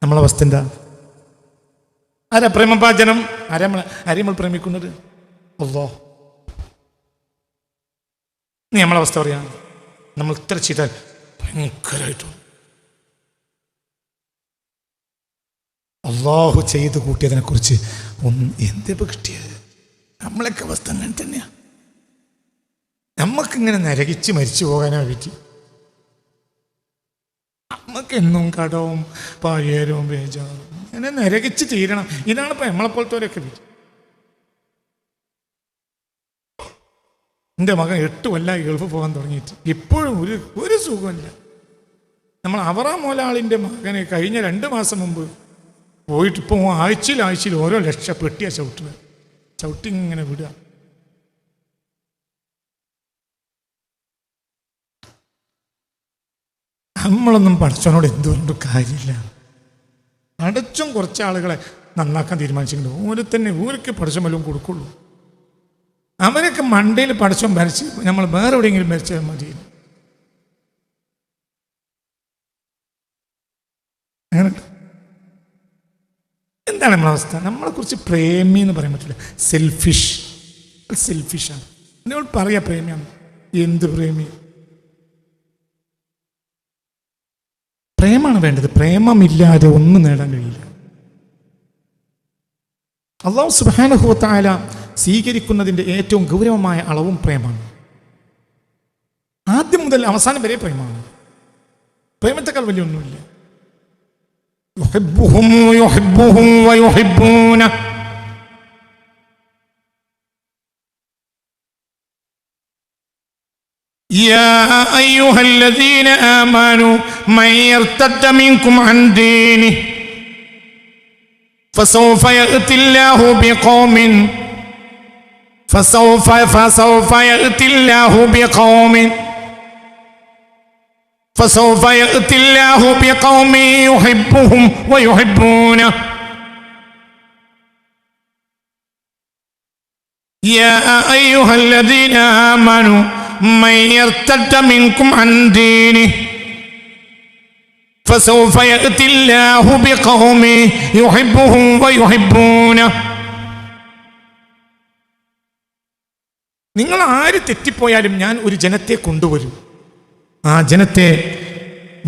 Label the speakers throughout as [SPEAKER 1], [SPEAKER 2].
[SPEAKER 1] നമ്മളവസ്ഥ എന്താ? ആരാ പ്രേമഭാജനം? ആരാ നമ്മൾ പ്രേമിക്കുന്നത്? അല്ലാഹ്. നീ നമ്മളവസ്ഥ പറയാ, നമ്മൾ ഇത്ര ചെയ്താൽ ഭയങ്കരമായിട്ടും അള്ളാഹു ചെയ്ത് കൂട്ടിയതിനെ കുറിച്ച് എന്തിപ്പോ കിട്ടിയത്? നമ്മളൊക്കെ അവസ്ഥ അങ്ങനെ തന്നെയാ. നമ്മക്കിങ്ങനെ നരകിച്ച് മരിച്ചു പോകാനാ പറ്റി. നമ്മക്കെന്നും കടവും പഴയരും ബേജാറും ഇങ്ങനെ നരകിച്ച് തീരണം. ഇതാണിപ്പോ നമ്മളെപ്പോലത്തോരൊക്കെ വിധി. എൻ്റെ മകൻ 8 കൊല്ലമായി ഗൾഫ് പോകാൻ തുടങ്ങിയിട്ട് ഇപ്പോഴും ഒരു സുഖമില്ല. നമ്മൾ അവറാ മോലാളിൻ്റെ മകനെ കഴിഞ്ഞ 2 മാസം മുമ്പ് പോയിട്ട് ഇപ്പോൾ ആഴ്ചയിൽ ഓരോ ലക്ഷം പെട്ടിയാ ചവിട്ടി ഇങ്ങനെ വിടുക. നമ്മളൊന്നും പഠിച്ചവനോട് എന്തുകൊണ്ട് കാര്യമില്ല. അടച്ചും കുറച്ച് ആളുകളെ നന്നാക്കാൻ തീരുമാനിച്ചിട്ടുണ്ട്. ഊരൊക്കെ പഠിച്ച വല്ലതും കൊടുക്കുള്ളൂ. അവരൊക്കെ മണ്ടയിൽ പഠിച്ചവൻ ഭരിച്ച് നമ്മൾ വേറെ എവിടെയെങ്കിലും ഭരിച്ചാൽ മതി. അങ്ങനെ എന്താണ് നമ്മളവസ്ഥ? നമ്മളെക്കുറിച്ച് പ്രേമി എന്ന് പറയാൻ പറ്റില്ല. സെൽഫിഷാണ്. എന്നോട് പറയാ പ്രേമിയാണ്. എന്ത് പ്രേമി? പ്രേമാണ് വേണ്ടത്. പ്രേമമില്ലാതെ ഒന്നും നേടാൻ കഴിയില്ല. അല്ലാഹു സുബ്ഹാനഹു വ തആല സ്വീകരിക്കുന്നതിൻ്റെ ഏറ്റവും ഗൗരവമായ അളവും പ്രേമാണ്. ആദ്യം മുതൽ അവസാനം വരെ പ്രേമാണ്. പ്രേമത്തെക്കാൾ വലിയ ഒന്നുമില്ല. يحبهم ويحبهم ويحبونه يا أيها الذين آمنوا من يرتد منكم عن دينه فسوف يأتي الله بقوم فسوف يأتي الله بقوم يحبهم ويحبونه يا أيها الذين آمنوا من يرتد منكم عن دينه فسوف يأتي الله بقوم يحبهم ويحبونه. നിങ്ങൾ ആര് തെറ്റിപ്പോയാലും ഞാൻ ഒരു ജനത്തെ കൊണ്ടുവരും. ആ ജനത്തെ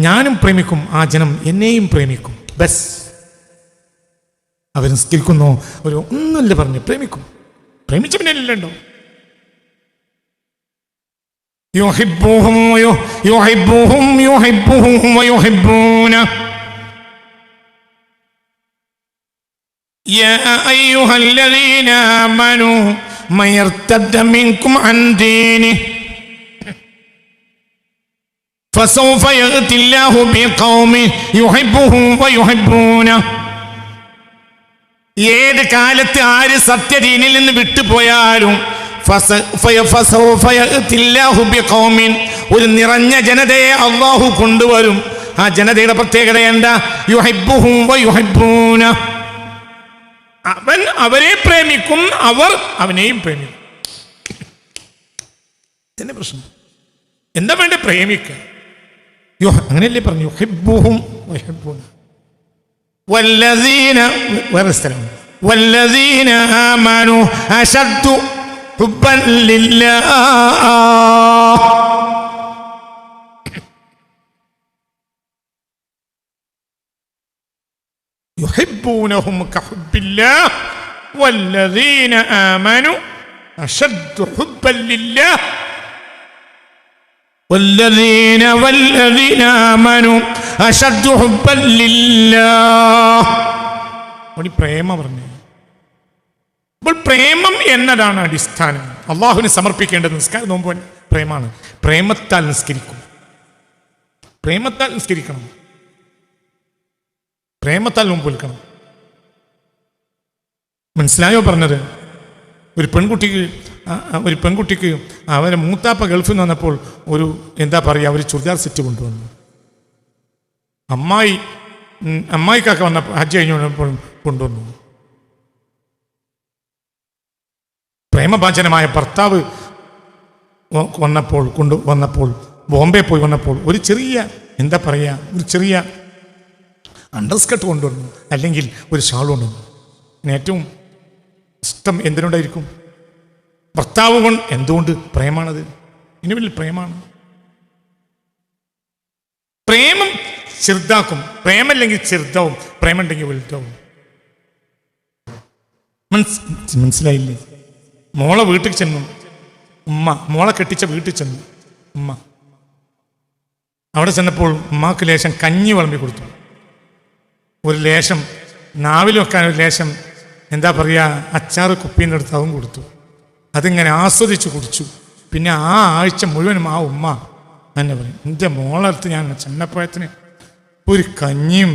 [SPEAKER 1] ഞാനും പ്രേമിക്കും, ആ ജനം എന്നെയും പ്രേമിക്കും. ബസ് അവർ നിസ്കരിക്കുന്നു, ഒരു ഒന്നുമില്ല പറഞ്ഞ് പ്രേമിക്കും. പ്രേമിച്ച പിന്നെയല്ലോ يحبهم ويحبونه يا أيها الذين آمنوا من يرتد منكم عن دينه فسوف يأتي الله بقوم يحبهم ويحبونه. ഏത് കാലത്ത് ആര് സത്യദീനിൽ നിന്ന് വിട്ടുപോയാലും ഒരു നിറഞ്ഞ ജനതയെ അള്ളാഹു കൊണ്ടുവരും. ആ ജനതയുടെ പ്രത്യേകത എന്താ? യുഹിബ്ബുഹും വയുഹിബ്ബൂന. അവൻ അവരെ പ്രേമിക്കും, അവർ അവനെയും പ്രേമിക്കും. ഇതന്നെ പ്രശ്നം. എന്താ വേണ്ട? പ്രേമിക്കുക. അങ്ങനെയല്ലേ പറഞ്ഞു? യുഹിബ്ബുഹും വയുഹിബ്ബൂന. വല്ലദീന വേറെ സ്ഥലം വല്ലദീന ആമനു അശദ്ദു ഹുബ്ബൻ ലില്ലാഹ്. യുഹിബ്ബൂനഹും കഹുബ്ബില്ലാഹ് വല്ലദീന ആമനു അശദ്ദു ഹുബ്ബൻ ലില്ലാഹ് والذين آمنوا أشد حبا لله. പ്രേമ പറഞ്ഞു. അപ്പോൾ പ്രേമം എന്നതാണ് അടിസ്ഥാനം. അള്ളാഹുവിന് സമർപ്പിക്കേണ്ടത് നിസ്കാരം നോമ്പ് പ്രേമാണ്. പ്രേമത്താൽ നിസ്കരിക്കും. പ്രേമത്താൽ നിസ്കരിക്കണം. പ്രേമത്താൽ നോമ്പ് വിൽക്കണം. മനസ്സിലായോ പറഞ്ഞത്? ഒരു പെൺകുട്ടിക്ക് അവരെ മൂത്താപ്പ ഗൾഫിൽ നിന്ന് വന്നപ്പോൾ ഒരു എന്താ പറയുക, ഒരു ചുരിദാർ സെറ്റ് കൊണ്ടുവന്നു. അമ്മായിക്കൊക്കെ വന്നപ്പോൾ ഹജ്ജ് കഴിഞ്ഞ് വന്നപ്പോൾ കൊണ്ടുവന്നു. പ്രേമഭാജനമായ ഭർത്താവ് കൊണ്ടുവന്നപ്പോൾ ബോംബെ പോയി വന്നപ്പോൾ ഒരു ചെറിയ എന്താ പറയുക, ഒരു ചെറിയ അണ്ടർസ്കർട്ട് കൊണ്ടുവന്നു, അല്ലെങ്കിൽ ഒരു ഷാൾ കൊണ്ടുവന്നു. പിന്നെ ഏറ്റവും ഇഷ്ടം എന്തിനോടായിരിക്കും? ഭർത്താവ് കൊണ്ട്. എന്തുകൊണ്ട്? പ്രേമാണത്. ഇനി വലിയ പ്രേമാണ്. പ്രേമം ചെറുതാക്കും, പ്രേമല്ലെങ്കിൽ ചെറുതാവും, പ്രേമുണ്ടെങ്കിൽ വലുതാവും. മനസ്സിലായില്ലേ? മോളെ വീട്ടിൽ ചെന്നു ഉമ്മ, മോളെ കെട്ടിച്ച വീട്ടിൽ ചെന്നു ഉമ്മ. അവിടെ ചെന്നപ്പോൾ ഉമ്മാക്ക് ലേശം കഞ്ഞി വിളമ്പി കൊടുത്തു. ഒരു ലേശം നാവിൽ വെക്കാൻ ഒരു ലേശം എന്താ പറയുക, അച്ചാറ് കുപ്പീൻ്റെ അടുത്ത് അതും കൊടുത്തു. അതിങ്ങനെ ആസ്വദിച്ച് കുടിച്ചു. പിന്നെ ആ ആഴ്ച മുഴുവനും ആ ഉമ്മ എന്നെ പറയും, എൻ്റെ മോളടുത്ത് ഞാൻ ചെന്നപ്പോഴത്തിന് ഒരു കഞ്ഞിയും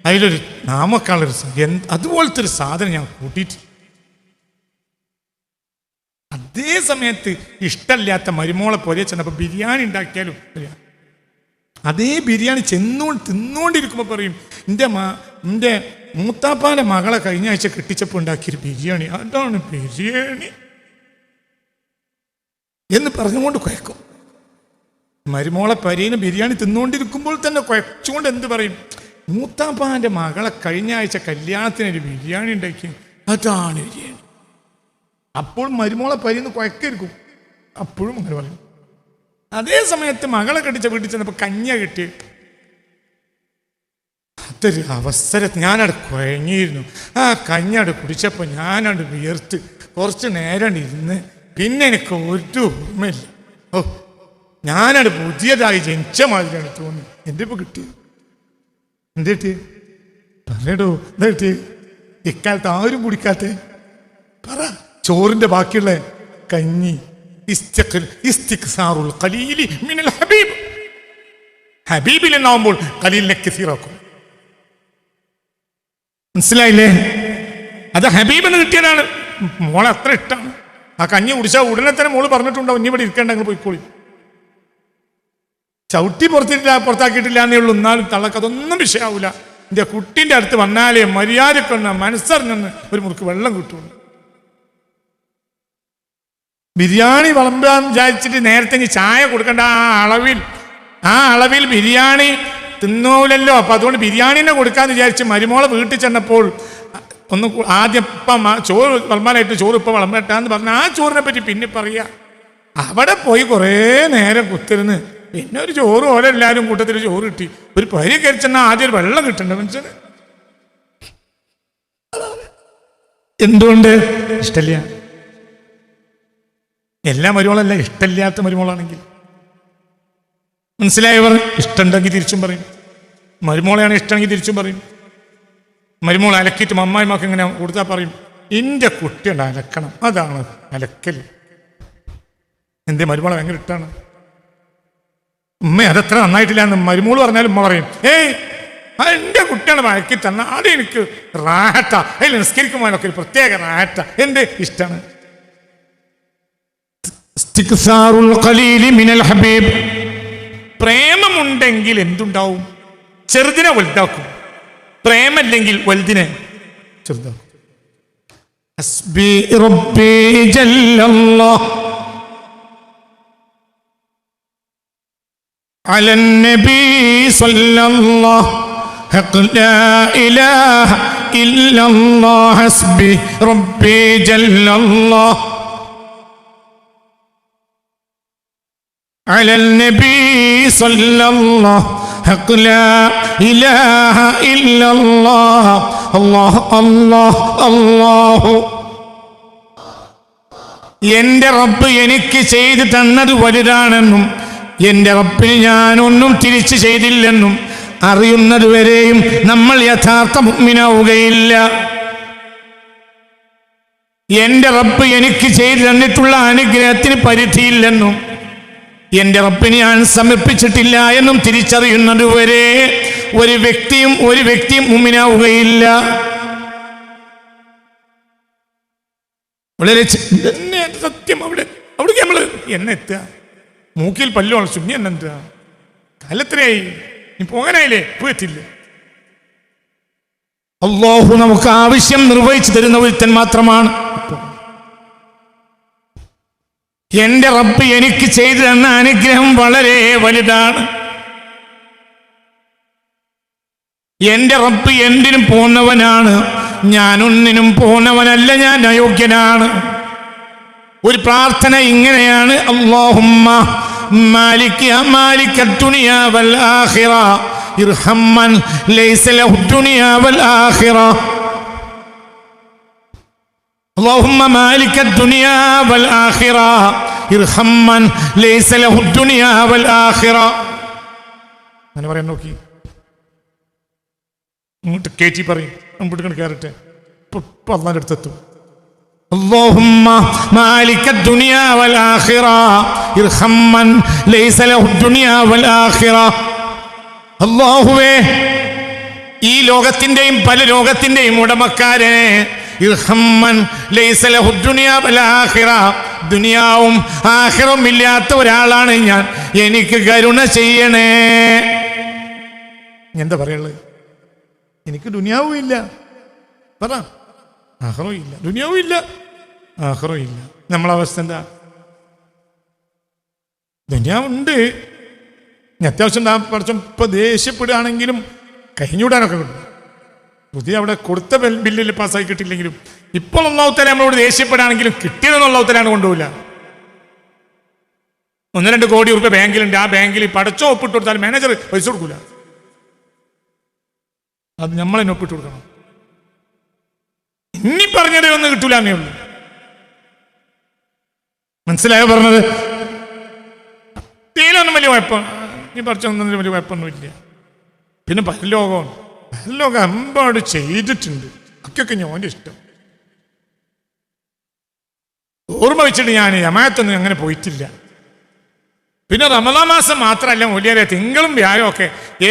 [SPEAKER 1] അതിലൊരു നാമക്കാളൊരു അതുപോലത്തെ ഒരു സാധനം ഞാൻ കൂട്ടിയിട്ട്. അതേ സമയത്ത് ഇഷ്ടമില്ലാത്ത മരുമോളെ പോലെ ചെന്നപ്പോൾ ബിരിയാണി ഉണ്ടാക്കിയാലും അതേ ബിരിയാണി തിന്നുകൊണ്ടിരിക്കുമ്പോൾ പറയും, എൻ്റെ മൂത്താപ്പാൻ്റെ മകളെ കഴിഞ്ഞ ആഴ്ച കെട്ടിച്ചപ്പോൾ ഉണ്ടാക്കിയൊരു ബിരിയാണി, അതാണ് ബിരിയാണി എന്ന് പറഞ്ഞുകൊണ്ട് കുഴക്കും. മരുമോളെ പരീന് ബിരിയാണി തിന്നുകൊണ്ടിരിക്കുമ്പോൾ തന്നെ കുഴച്ചുകൊണ്ട് എന്ത് പറയും, മൂത്താപ്പാൻ്റെ മകളെ കഴിഞ്ഞ ആഴ്ച കല്യാണത്തിനൊരു ബിരിയാണി ഉണ്ടാക്കി, അതാണ് ബിരിയാണി. അപ്പോൾ മരുമോളെ പരീന്ന് കുഴക്കായിരിക്കും, അപ്പോഴും അങ്ങനെ പറയും. അതേ സമയത്ത് മകളെ കെട്ടിച്ച വീട്ടിൽ ചെന്നപ്പോൾ കഞ്ഞ കിട്ടി. അതൊരു അവസരത്തിൽ ഞാനവിടെ കുഴങ്ങിയിരുന്നു. ആ കഞ്ഞാട് കുടിച്ചപ്പോൾ ഞാനവിടെ വിയർത്ത് കുറച്ച് നേരം ഇരുന്ന് പിന്നെ എനിക്ക് ഒരു ഓർമ്മയില്ല. ഓ, ഞാനവിടെ പുതിയതായി ജനിച്ച മാതിരിയാണ് തോന്നി. എൻ്റെ ഇപ്പോൾ കിട്ടിയത് എന്ത് കിട്ടി പറയടോ, എന്താ കിട്ടി? ഇക്കാലത്ത് ആരും കുടിക്കാത്ത പറ. ചോറിൻ്റെ ബാക്കിയുള്ള കഞ്ഞി. ഹബീബിൽ എന്നാവുമ്പോൾ ഖലീലിനെ കസീറാക്കും. മനസ്സിലായില്ലേ? അത് ഹബീബിന് കിട്ടിയതാണ്. മോളെ അത്ര ഇഷ്ടമാണ്. ആ കഞ്ഞി കുടിച്ചാൽ ഉടനെ തന്നെ മോള് പറഞ്ഞിട്ടുണ്ടാവും, ഇനി ഇവിടെ ഇരിക്കേണ്ടെങ്കിൽ പോയിക്കോളി. ചവിട്ടി പുറത്താക്കിയിട്ടില്ല എന്നേ ഉള്ളൂ. എന്നാലും തള്ളക്കതൊന്നും വിഷയമാവില്ല. എൻ്റെ കുട്ടീൻ്റെ അടുത്ത് വന്നാലേ മര്യാദക്കൊന്ന് മനസ്സറിഞ്ഞൊന്ന് ഒരു മുറുക്ക് വെള്ളം കിട്ടുള്ളൂ. ബിരിയാണി വിളമ്പാൻ വിചാരിച്ചിട്ട് നേരത്തെ ചായ കൊടുക്കേണ്ട ആ അളവിൽ ബിരിയാണി തിന്നൂലല്ലോ. അപ്പം അതുകൊണ്ട് ബിരിയാണിനെ കൊടുക്കാമെന്ന് വിചാരിച്ച് മരുമോളെ വീട്ടിൽ ചെന്നപ്പോൾ ഒന്ന് ആദ്യം ഇപ്പം ചോറ് വിളമ്പാനായിട്ട് ചോറ് ഇപ്പം വിളമ്പട്ടാന്ന് പറഞ്ഞാൽ ആ ചോറിനെ പറ്റി പിന്നെ പറയുക. അവിടെ പോയി കുറേ നേരം കുത്തിരുന്ന് പിന്നെ ഒരു ചോറ് പോലെ എല്ലാവരും കൂട്ടത്തിൽ ചോറ് കിട്ടി. ഒരു പരി കരിച്ചെന്നാൽ ആദ്യം ഒരു വെള്ളം കിട്ടണ്ട മനുഷ്യന്. എന്തുകൊണ്ട്? ഇഷ്ടമില്ല. എല്ലാ മരുമോളല്ല, ഇഷ്ടമില്ലാത്ത മരുമോളാണെങ്കിൽ മനസ്സിലായവർ ഇഷ്ടമുണ്ടെങ്കിൽ തിരിച്ചും പറയും. മരുമോളെയാണ് ഇഷ്ടമെങ്കിൽ തിരിച്ചും പറയും. മരുമോൾ അലക്കിയിട്ട് അമ്മായിമാർക്ക് ഇങ്ങനെ കൊടുത്താൽ പറയും, എൻ്റെ കുട്ടിയുണ്ട് അലക്കണം, അതാണ് അലക്കൽ. എന്തേ മരുമോളെ ഭയങ്കര ഇഷ്ടമാണ്. ഉമ്മ അതത്ര നന്നായിട്ടില്ല എന്ന് മരുമോള് പറഞ്ഞാലും ഉമ്മ പറയും, ഏയ് എൻ്റെ കുട്ടിയാണ് അലക്കി തന്ന അതെനിക്ക് റാഹത്ത, അതിൽ നിസ്കരിക്കുമ്പോഴൊക്കെ ഒരു പ്രത്യേക റാഹത്ത, എൻ്റെ ഇഷ്ടമാണ്. പ്രേമമുണ്ടെങ്കിൽ എന്തുണ്ടാവും? ചെറുതിനെ വലുതാക്കും. പ്രേമല്ലെങ്കിൽ വലുതിനെ ചെറുതാക്കും. ഹസ്ബി റബ്ബി ജല്ലല്ലാഹ് അലൻ നബി സല്ലല്ലാഹു ലാ ഇലാഹ ഇല്ലല്ലാഹ് ഹസ്ബി റബ്ബി ജല്ലല്ലാഹ് على النبي صلى الله حق لا إله إلا الله الله الله الله. എൻ്റെ റബ്ബ് എനിക്ക് ചെയ്തു തന്നത് വലുതാണെന്നും എൻ്റെ റബ്ബിന് ഞാനൊന്നും തിരിച്ചു ചെയ്തില്ലെന്നും അറിയുന്നതുവരെയും നമ്മൾ യഥാർത്ഥ മുഅ്മിനാവുകയില്ല. എൻ്റെ റബ്ബ് എനിക്ക് ചെയ്തു തന്നിട്ടുള്ള അനുഗ്രഹത്തിന് പരിധിയില്ലെന്നും എൻ്റെ റബ്ബിനെ ഞാൻ സമർപ്പിച്ചിട്ടില്ല എന്നും തിരിച്ചറിയുന്നതുവരെ ഒരു വ്യക്തിയും മുഅ്മിനാവുകയില്ല. വളരെ സത്യം. അവിടേക്ക് നമ്മൾ എന്നെത്തുക, മൂക്കിൽ പല്ലു വളച്ചു, ഇനി എന്നെന്തുക, കാലത്രയായി, നീ പോകാനായില്ലേ, പോയെത്തില്ല. അല്ലാഹു നമുക്ക് ആവശ്യം നിർവഹിച്ചു തരുന്ന ഒരുത്തൻ മാത്രമാണ്. എൻ്റെ റബ്ബ് എനിക്ക് ചെയ്തു തന്ന അനുഗ്രഹം വളരെ വലുതാണ്. എൻ്റെ റബ്ബ് എന്തിനും പോന്നവനാണ്, ഞാനൊന്നിനും പോന്നവനല്ല, ഞാൻ അയോഗ്യനാണ്. ഒരു പ്രാർത്ഥന ഇങ്ങനെയാണ്: അല്ലാഹുമ്മ മാലിക ദുനിയാ വൽ ആഖിറ ഇർഹം മൻ ലൈസ ലഹു ദുനിയാ വൽ ആഖിറ. അല്ലാഹുമ്മ മാലിക ദുനിയാ വൽ ആഖിറ ഇർഹം മൻ ലൈസ ലഹു ദുനിയാ വൽ ആഖിറ. അങ്ങനെ പറയാൻ നോക്കി, ഇങ്ങോട്ട് കയറ്റി പറയും, മുമ്പോട്ട് കയറട്ടെ, ഇപ്പൊ അള്ളാന്റെ അടുത്തെത്തും. اللهم مالك الدنيا والآخرة ارحم من ليس له الدنيا والآخرة. അല്ലാഹുവേ, ഈ ലോകത്തിന്റെയും പല ലോകത്തിന്റെയും ഉടമക്കാരെ, ഇർഹം മൻ ലൈസ ലഹു ദുനിയാ വൽ ആഖിറ, ദുനിയാവും ആഖിറവും ഇല്ലാത്ത ഒരാളാണ് ഞാൻ, എനിക്ക് കരുണ ചെയ്യണേ. എന്താ പറയുള്ളത്? എനിക്ക് ദുനിയാവും ഇല്ല, പറ, ആഖിറവും ഇല്ല. ദുനിയാവും ഇല്ല, ആഖിറവും ഇല്ല. നമ്മളെ അവസ്ഥ എന്താ? ദുനിയാവുണ്ട്, അത്യാവശ്യം പഠിച്ചും ഇപ്പൊ ദേഷ്യപ്പെടുകയാണെങ്കിലും കഴിഞ്ഞുവിടാനൊക്കെ കിട്ടും. പുതിയ അവിടെ കൊടുത്ത ബില്ലിൽ പാസ്സായി കിട്ടില്ലെങ്കിലും ഇപ്പോൾ ഒന്നാമത്തെ നമ്മളോട് ദേഷ്യപ്പെടുകയാണെങ്കിലും കിട്ടിയതെന്ന് ഒന്നാമത്തേലാണ് കൊണ്ടുപോകില്ല. 1-2 കോടി രൂപ ബാങ്കിലുണ്ട്, ആ ബാങ്കിൽ പടച്ചോ ഒപ്പിട്ട് കൊടുത്താൽ മാനേജർ പൈസ കൊടുക്കൂല, അത് നമ്മളെന്നെ ഒപ്പിട്ട് കൊടുക്കണം. ഇനി പറഞ്ഞതേ ഒന്നും കിട്ടൂല എന്നേ ഉള്ളൂ. മനസ്സിലായോ പറഞ്ഞത്? തീരൊന്നും വലിയ കുഴപ്പം, ഈ പഠിച്ചൊന്നും വലിയ കുഴപ്പമൊന്നുമില്ല. പിന്നെ പരലോകം എമ്പാട് ചെയ്തിട്ടുണ്ട്, അതൊക്കെ ഞാൻ ഇഷ്ടം. ഓർമ്മ വെച്ചിട്ട് ഞാൻ ജമാഅത്തൊന്നും അങ്ങനെ പോയിട്ടില്ല. പിന്നെ റമദാൻ മാസം മാത്രമല്ല മൂല്യരെ, തിങ്കളും വ്യാഴവും ഒക്കെ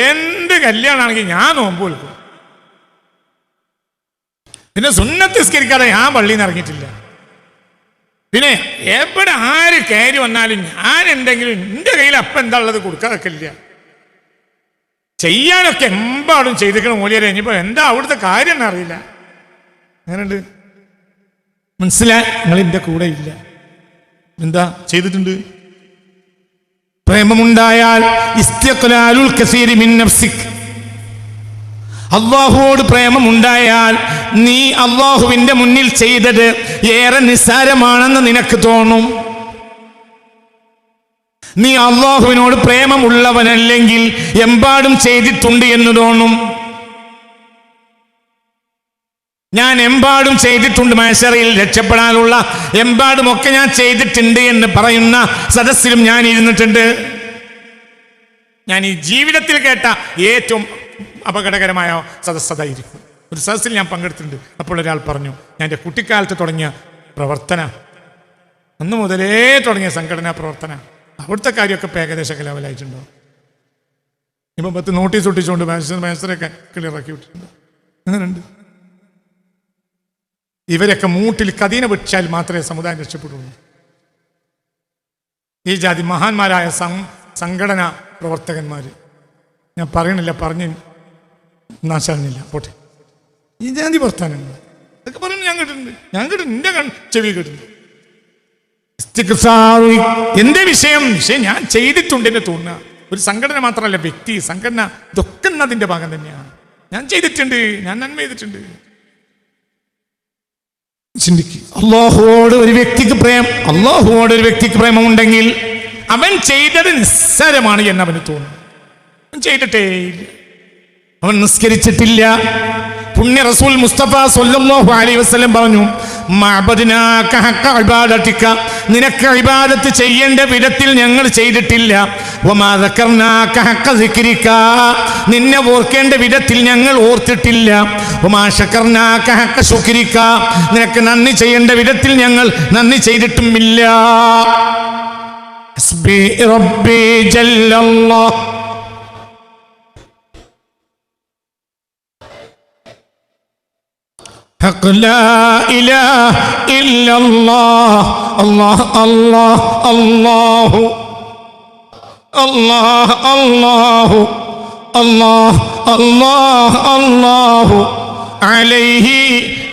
[SPEAKER 1] എന്ത് കല്യാണമാണെങ്കിൽ ഞാൻ നോമ്പ് വിൽക്കും. പിന്നെ സുന്നത്ത് നിസ്കരിക്കാതെ ഞാൻ പള്ളിയിൽ നിന്ന് ഇറങ്ങിയിട്ടില്ല. പിന്നെ എവിടെ ആര് കയറി വന്നാലും ഞാൻ എന്തെങ്കിലും എൻ്റെ കയ്യിൽ അപ്പം എന്താ ഉള്ളത് കൊടുക്കാതൊക്കെ ഇല്ല. ചെയ്യാനൊക്കെ എമ്പാടും ചെയ്തിരിക്കണം മൂല്യരെ. ഇനിയിപ്പോൾ എന്താ അവിടുത്തെ കാര്യം എന്ന് അറിയില്ല. അങ്ങനെയുണ്ട്, മനസ്സിലായി? നിങ്ങൾ എൻ്റെ കൂടെ ഇല്ല. എന്താ ചെയ്തിട്ടുണ്ട്? പ്രേമമുണ്ടായാൽ ഇസ്തിഖ്ലാലുൽ കസീരി മിൻ നഫ്സിക്, അള്ളാഹുവോട് പ്രേമമുണ്ടായാൽ നീ അള്ളാഹുവിന്റെ മുന്നിൽ ചെയ്തത് ഏറെ നിസ്സാരമാണെന്ന് നിനക്ക് തോന്നും. നീ അള്ളാഹുവിനോട് പ്രേമമുള്ളവനല്ലെങ്കിൽ എമ്പാടും ചെയ്തിട്ടുണ്ട് എന്ന് തോന്നും. ഞാൻ എമ്പാടും ചെയ്തിട്ടുണ്ട്, മഹ്ശറിൽ രക്ഷപ്പെടാനുള്ള എമ്പാടുമൊക്കെ ഞാൻ ചെയ്തിട്ടുണ്ട് എന്ന് പറയുന്ന സദസ്സിലും ഞാൻ ഇരുന്നിട്ടുണ്ട്. ഞാൻ ഈ ജീവിതത്തിൽ കേട്ട ഏറ്റവും അപകടകരമായ സദസ്സതായിരിക്കും. ഒരു സദസ്സിൽ ഞാൻ പങ്കെടുത്തിട്ടുണ്ട്. അപ്പോൾ ഒരാൾ പറഞ്ഞു, ഞാൻ എൻ്റെ കുട്ടിക്കാലത്ത് തുടങ്ങിയ പ്രവർത്തന, അന്ന് മുതലേ തുടങ്ങിയ സംഘടനാ പ്രവർത്തന, അവിടുത്തെ കാര്യമൊക്കെ ഇപ്പോൾ ഏകദേശം ലെവലായിട്ടുണ്ടോ? ഇപ്പം 10 നോട്ടീസ് ഒട്ടിച്ചുകൊണ്ട് മത്സരമൊക്കെ ക്ലിയറാക്കി വിട്ടിട്ടുണ്ട്. അങ്ങനെയുണ്ട്. ഇവരൊക്കെ മൂട്ടിൽ കദീന വെച്ചാൽ മാത്രമേ സമുദായം രക്ഷപ്പെടുള്ളൂ. ഈ ജാതി മഹാന്മാരായ സംഘടനാ പ്രവർത്തകന്മാർ, ഞാൻ പറയണില്ല, പറഞ്ഞ് നാശാകുന്നില്ല, പോട്ടെ. ഈ ജാതി പ്രവർത്തനങ്ങൾ അതൊക്കെ പറഞ്ഞു ഞാൻ കേട്ടിട്ടുണ്ട്. എൻ്റെ ചെവി കേട്ടിട്ടുണ്ട്. എന്റെ വിഷയം ഞാൻ ചെയ്തിട്ടുണ്ട് എന്ന് തോന്നുക. ഒരു സംഘടന മാത്രമല്ല, വ്യക്തി, സംഘടന, ഇതൊക്കെ അതിൻ്റെ ഭാഗം തന്നെയാണ്. ഞാൻ ചെയ്തിട്ടുണ്ട്, ഞാൻ നന്മ ചെയ്തിട്ടുണ്ട്. ചിന്തിക്കുക. അള്ളാഹുവോട് ഒരു വ്യക്തിക്ക് പ്രേമമുണ്ടെങ്കിൽ അവൻ ചെയ്തത് നിസ്സാരമാണ് എന്ന് അവന് തോന്നും. അവൻ ചെയ്തിട്ടേ ഇല്ല, അവൻ നിസ്കരിച്ചിട്ടില്ല. പുണ്യ റസൂൽ മുസ്തഫ സ്വല്ലല്ലാഹു അലൈഹി വസല്ലം പറഞ്ഞു, മഅബദ്നാക ഹഖ ഇബാദതിക, നിനക്ക് ഇബാദത്ത് ചെയ്യേണ്ട വിധത്തിൽ ഞങ്ങൾ ചെയ്തിട്ടില്ല. വമാ ദക്കർനാക ഹഖ സിക്രിക, നിന്നെ ഓർക്കേണ്ട വിധത്തിൽ ഞങ്ങൾ ഓർത്തിട്ടില്ല. വമാ ശകർനാക ഹഖ ശുക്രിക, നിനക്ക് നന്ദി ചെയ്യേണ്ട വിധത്തിൽ ഞങ്ങൾ നന്ദി ചെയ്തിട്ടുമില്ല. ഹസ്ബി റബ്ബി ജല്ലല്ലാഹ്, حق لا إله إلا الله الله الله الله الله الله الله الله الله عليه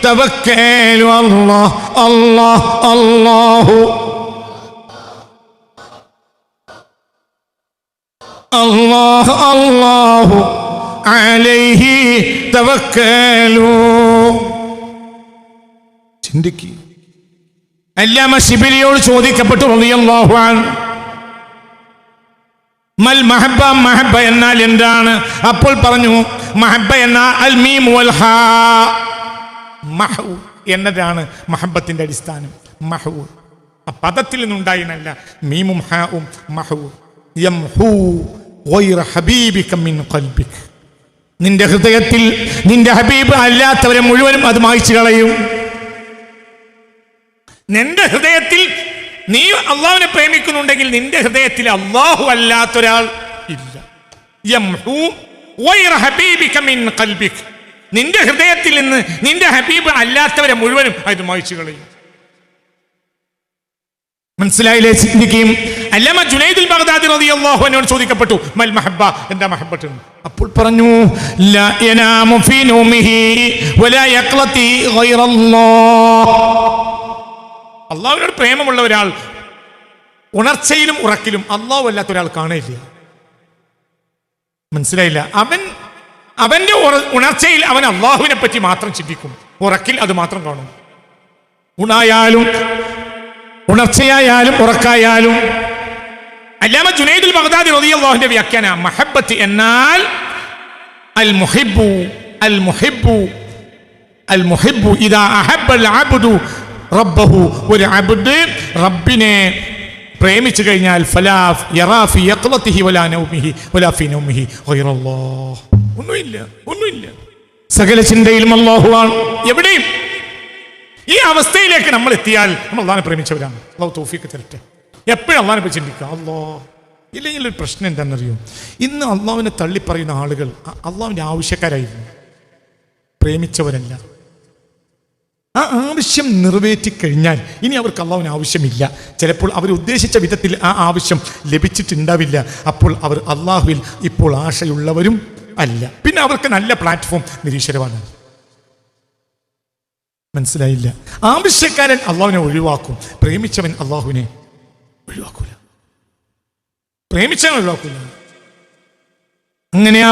[SPEAKER 1] توكل الله الله الله الله الله അലൈഹി തവക്കലൂ. ചിന്തിക്കുക. അല്ലാമ ശിബിലിയോട് ചോദിക്കപ്പെട്ടു റളിയല്ലാഹു അൻഹു, മൽ മഹബ്ബ, മഹബ്ബ എന്നാൽ എന്താണ്? അപ്പോൾ പറഞ്ഞു, മഹബ്ബ എന്നാൽ അൽ മീം വൽ ഹാ, മഹു എന്നതാണ് മഹബ്ബത്തിന്റെ അടിസ്ഥാനം. മഹു ആ പദത്തിൽ നിന്നുണ്ടായിനല്ല, മീമും ഹാവും മഹു. യംഹു ഗൈറ ഹബീബിക മിൻ ഖൽബിക, നിന്റെ ഹൃദയത്തിൽ നിന്റെ ഹബീബ് അല്ലാത്തവരെ മുഴുവനും അത് മായ്ച്ചു കളയും. നിന്റെ ഹൃദയത്തിൽ നീ അള്ളാഹുവിനെ പ്രേമിക്കുന്നുണ്ടെങ്കിൽ നിന്റെ ഹൃദയത്തിൽ അള്ളാഹു അല്ലാത്തൊരാൾ ഇല്ല. യംഹു ഗൈറ ഹബീബിക മിൻ ഖൽബിക, നിന്റെ ഹൃദയത്തിൽ നിന്ന് നിന്റെ ഹബീബ് അല്ലാത്തവരെ മുഴുവനും അത് മായ്ച്ചു കളയും. മനസ്സിലായില്ലേ? ചിന്തിക്കുകയും. അല്ലാമ ജുനൈദുൽ ബഗ്ദാദി റളിയല്ലാഹു അൻഹു ചോദിക്കപ്പെട്ടു, മൽ മഹബ്ബ, എന്താ മഹബ്ബത്ത്? അപ്പോൾ പറഞ്ഞു, ലാ യനാമു ഫീ നൗമിഹി വലാ യഖ്ലതി ഗൈറല്ലാഹ്. അള്ളാഹുവിനോട് പ്രേമമുള്ള ഒരാൾ ഉണർച്ചയിലും ഉറക്കിലും അള്ളാഹു അല്ലാത്ത ഒരാൾ കാണില്ല. മനസ്സിലായില്ല? അവന്റെ ഉണർച്ചയിൽ അവൻ അള്ളാഹുവിനെ പറ്റി മാത്രം ചിന്തിക്കും, ഉറക്കിൽ അത് മാത്രം കാണും. ഉണായാലും ഉണർച്ചയായാലും ഉറക്കായാലും. അല്ലാമ ജുനൈദുൽ ബഗ്ദാദി റളിയല്ലാഹുവിന്റെ വ്യാഖ്യാന, മഹബ്ബത്ത് എന്നാൽ അൽ മുഹിബ്ബു, അൽ മുഹിബ്ബു, അൽ മുഹിബ്ബു ഇദാ അഹബ്ബൽ അബ്ദു റബ്ബഹു, ഒരു അബ്ദ് റബ്ബിനെ പ്രേമിച്ചു കഴിഞ്ഞാൽ ഫലാ യറാ ഫീ യഖ്ലതിഹി വലാ നൗമിഹി വലാ ഫീ നൗമിഹി ഗൈറല്ലാഹ്. ഒന്നുമില്ല, സകല ചിന്തയിലും അല്ലാഹുവാണ്. എവിടെയും ഈ അവസ്ഥയിലേക്ക് നമ്മൾ എത്തിയാൽ നമ്മൾ അള്ളാഹിനെ പ്രേമിച്ചവരാണ്. അള്ളാഹു തൗഫീഖ് തരട്ടെ. എപ്പോഴും അള്ളാഹിനെ പറ്റി ചിന്തിക്കുക. അല്ലാഹ്. ഇല്ലെങ്കിൽ ഒരു പ്രശ്നം എന്താണെന്നറിയോ? ഇന്ന് അള്ളാഹുവിനെ തള്ളിപ്പറയുന്ന ആളുകൾ അള്ളാഹുവിൻ്റെ ആവശ്യക്കാരായിരുന്നു, പ്രേമിച്ചവരല്ല. ആ ആവശ്യം നിറവേറ്റിക്കഴിഞ്ഞാൽ ഇനി അവർക്ക് അള്ളാഹുവിന് ആവശ്യമില്ല. ചിലപ്പോൾ അവർ ഉദ്ദേശിച്ച വിധത്തിൽ ആ ആവശ്യം ലഭിച്ചിട്ടുണ്ടാവില്ല. അപ്പോൾ അവർ അള്ളാഹുവിൽ ഇപ്പോൾ ആശയുള്ളവരും അല്ല. പിന്നെ അവർക്ക് നല്ല പ്ലാറ്റ്ഫോം നിരീശ്വരമാണ്. മനസ്സിലായില്ല? ആവശ്യക്കാരൻ അള്ളാഹുവിനെ ഒഴിവാക്കും, പ്രേമിച്ചവൻ അള്ളാഹുവിനെ ഒഴിവാക്കൂല. പ്രേമിച്ചവൻ ഒഴിവാക്കൂല. അങ്ങനെയാ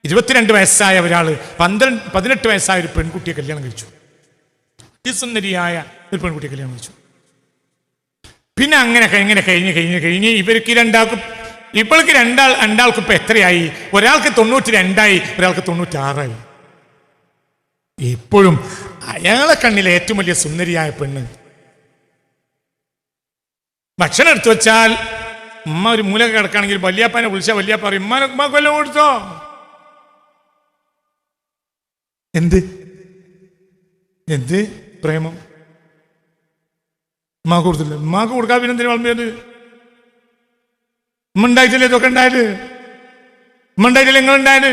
[SPEAKER 1] 22 വയസ്സായ ഒരാള് 18 വയസ്സായ ഒരു പെൺകുട്ടിയെ കല്യാണം കഴിച്ചു. സുന്ദരിയായ ഒരു പെൺകുട്ടിയെ കല്യാണം കഴിച്ചു. പിന്നെ അങ്ങനെ കഴിഞ്ഞ് ഇവർക്ക് ഇവൾക്ക് രണ്ടാൾക്ക് ഇപ്പൊ എത്രയായി? ഒരാൾക്ക് 92 ഒരാൾക്ക് 96. ഇപ്പോഴും അയാളെ കണ്ണിലെ ഏറ്റവും വലിയ സുന്ദരിയായ പെണ്ണ്. ഭക്ഷണം എടുത്തു വെച്ചാൽ ഉമ്മ ഒരു മൂല കിടക്കുകയാണെങ്കിൽ വല്യാപ്പാനെ വിളിച്ചാൽ വല്യാപ്പ പറയും, ഉമ്മ കൊല്ലം കൊടുത്തോ? എന്ത് പ്രേമം? ഉമ്മാക്ക് കൊടുത്തില്ല. ഉമ്മാക്ക് കൊടുക്കാൻ പിന്നെ എന്തിനു വളർന്നത്? ഉമ്മ ഉണ്ടായിട്ടില്ലേ ഇതൊക്കെ ഉണ്ടായത്? ഉമ്മ ഉണ്ടായിട്ടില്ല നിങ്ങളുണ്ടായത്?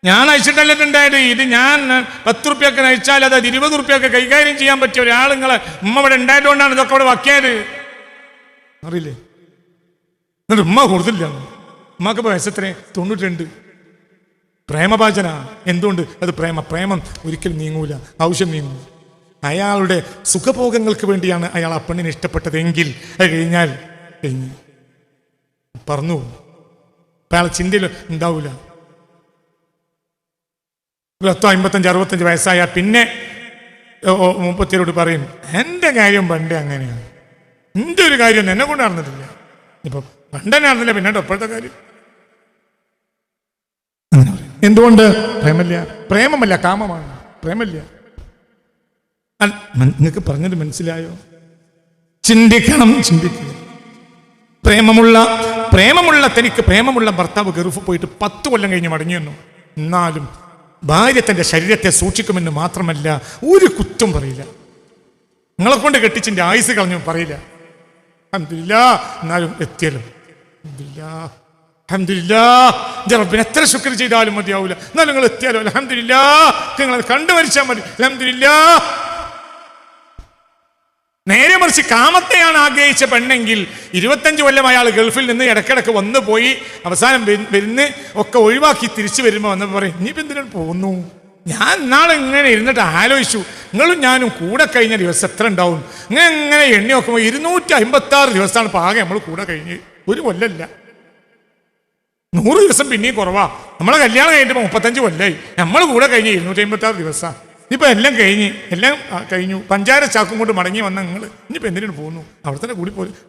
[SPEAKER 1] ഞാൻ അയച്ചിട്ടല്ലേ ഉണ്ടായത്. ഇത് ഞാൻ 10 റുപ്യൊക്കെ അയച്ചാൽ അത് 20 റുപ്യൊക്കെ കൈകാര്യം ചെയ്യാൻ പറ്റിയ ഒരാൾ നിങ്ങളെ ഉമ്മ ഇവിടെ ഉണ്ടായതുകൊണ്ടാണ് ഇതൊക്കെ ഇവിടെ വയ്ക്കാത്. അറിയില്ലേ? എന്നിട്ട് ഉമ്മ കൊടുത്തില്ല. ഉമ്മക്ക് വയസ്സെത്രേ? 92. പ്രേമഭാചന. എന്തുകൊണ്ട്? അത് പ്രേമം ഒരിക്കലും നീങ്ങൂല, ആവശ്യം നീങ്ങൂ. അയാളുടെ സുഖഭോഗങ്ങൾക്ക് വേണ്ടിയാണ് അയാൾ ആ പെണ്ണിനെ ഇഷ്ടപ്പെട്ടതെങ്കിൽ അത് കഴിഞ്ഞാൽ പറഞ്ഞു അയാളെ ചിന്തയിൽ ഉണ്ടാവൂല. 55-65 വയസ്സായ പിന്നെ 37 പറയും, എൻ്റെ കാര്യം പണ്ടേ അങ്ങനെയാണ്, എൻ്റെ ഒരു കാര്യം എന്നെ കൊണ്ട് നടന്നിട്ടില്ല. ഇപ്പൊ പണ്ടെന്നെ നടന്നില്ല, പിന്നെ ഇപ്പോഴത്തെ കാര്യം. എന്തുകൊണ്ട്? പ്രേമമല്ല കാമമാണ്. പ്രേമല്ല. നിങ്ങൾക്ക് പറഞ്ഞത് മനസ്സിലായോ? ചിന്തിക്കുക. തനിക്ക് പ്രേമമുള്ള ഭർത്താവ് ഗൾഫ് പോയിട്ട് 10 കൊല്ലം കഴിഞ്ഞ് മടങ്ങിയെന്നു. എന്നാലും ഭാര്യ തൻ്റെ ശരീരത്തെ സൂക്ഷിക്കുമെന്ന് മാത്രമല്ല ഒരു കുറ്റം പറയില്ല. നിങ്ങളെ കൊണ്ട് കെട്ടിച്ചിൻ്റെ ആയുസ് കളഞ്ഞു പറയില്ല. അൽഹംദുലില്ലാഹ്, എന്നാലും എത്തിയല്ലോ. അൽഹംദുലില്ലാഹ്, റബ്ബിനെ എത്ര ശുക്ർ ചെയ്താലും മതിയാവൂല. എന്നാലും നിങ്ങൾ എത്തിയാലോ. അൽഹംദുലില്ലാഹ്, നിങ്ങൾ കണ്ടു മരിച്ചാൽ മതി. അൽഹംദുലില്ലാഹ്. നേരെ മറിച്ച് കാമത്തെയാണ് ആഗ്രഹിച്ച പെണ്ണെങ്കിൽ 25 കൊല്ലം അയാൾ ഗൾഫിൽ നിന്ന് ഇടക്കിടക്ക് വന്നു പോയി അവസാനം വരുന്ന് ഒക്കെ ഒഴിവാക്കി തിരിച്ചു വരുമ്പോൾ വന്നപ്പോൾ പറയും, ഇനിയിപ്പോൾ എന്തിനാണ് പോകുന്നു? ഞാൻ നാളെ ഇങ്ങനെ ഇരുന്നിട്ട് ആലോചിച്ചു, നിങ്ങളും ഞാനും കൂടെ കഴിഞ്ഞ ദിവസം എത്ര ഉണ്ടാവും? ഇങ്ങനെ എണ്ണി നോക്കുമ്പോൾ 256 ദിവസമാണ് പാകെ നമ്മൾ കൂടെ കഴിഞ്ഞ്. ഒരു കൊല്ലല്ല. 100 ദിവസം പിന്നെയും കുറവാ. നമ്മളെ കല്യാണം കഴിഞ്ഞിട്ട് 35 കൊല്ലായി. നമ്മൾ കൂടെ കഴിഞ്ഞ് 256 ദിവസം. ഇനിയിപ്പോൾ എല്ലാം കഴിഞ്ഞു. പഞ്ചാര ചാക്കും കൊണ്ട് മടങ്ങി വന്ന നിങ്ങൾ ഇനിയിപ്പോൾ എന്തിനു പോകുന്നു? അവിടെ തന്നെ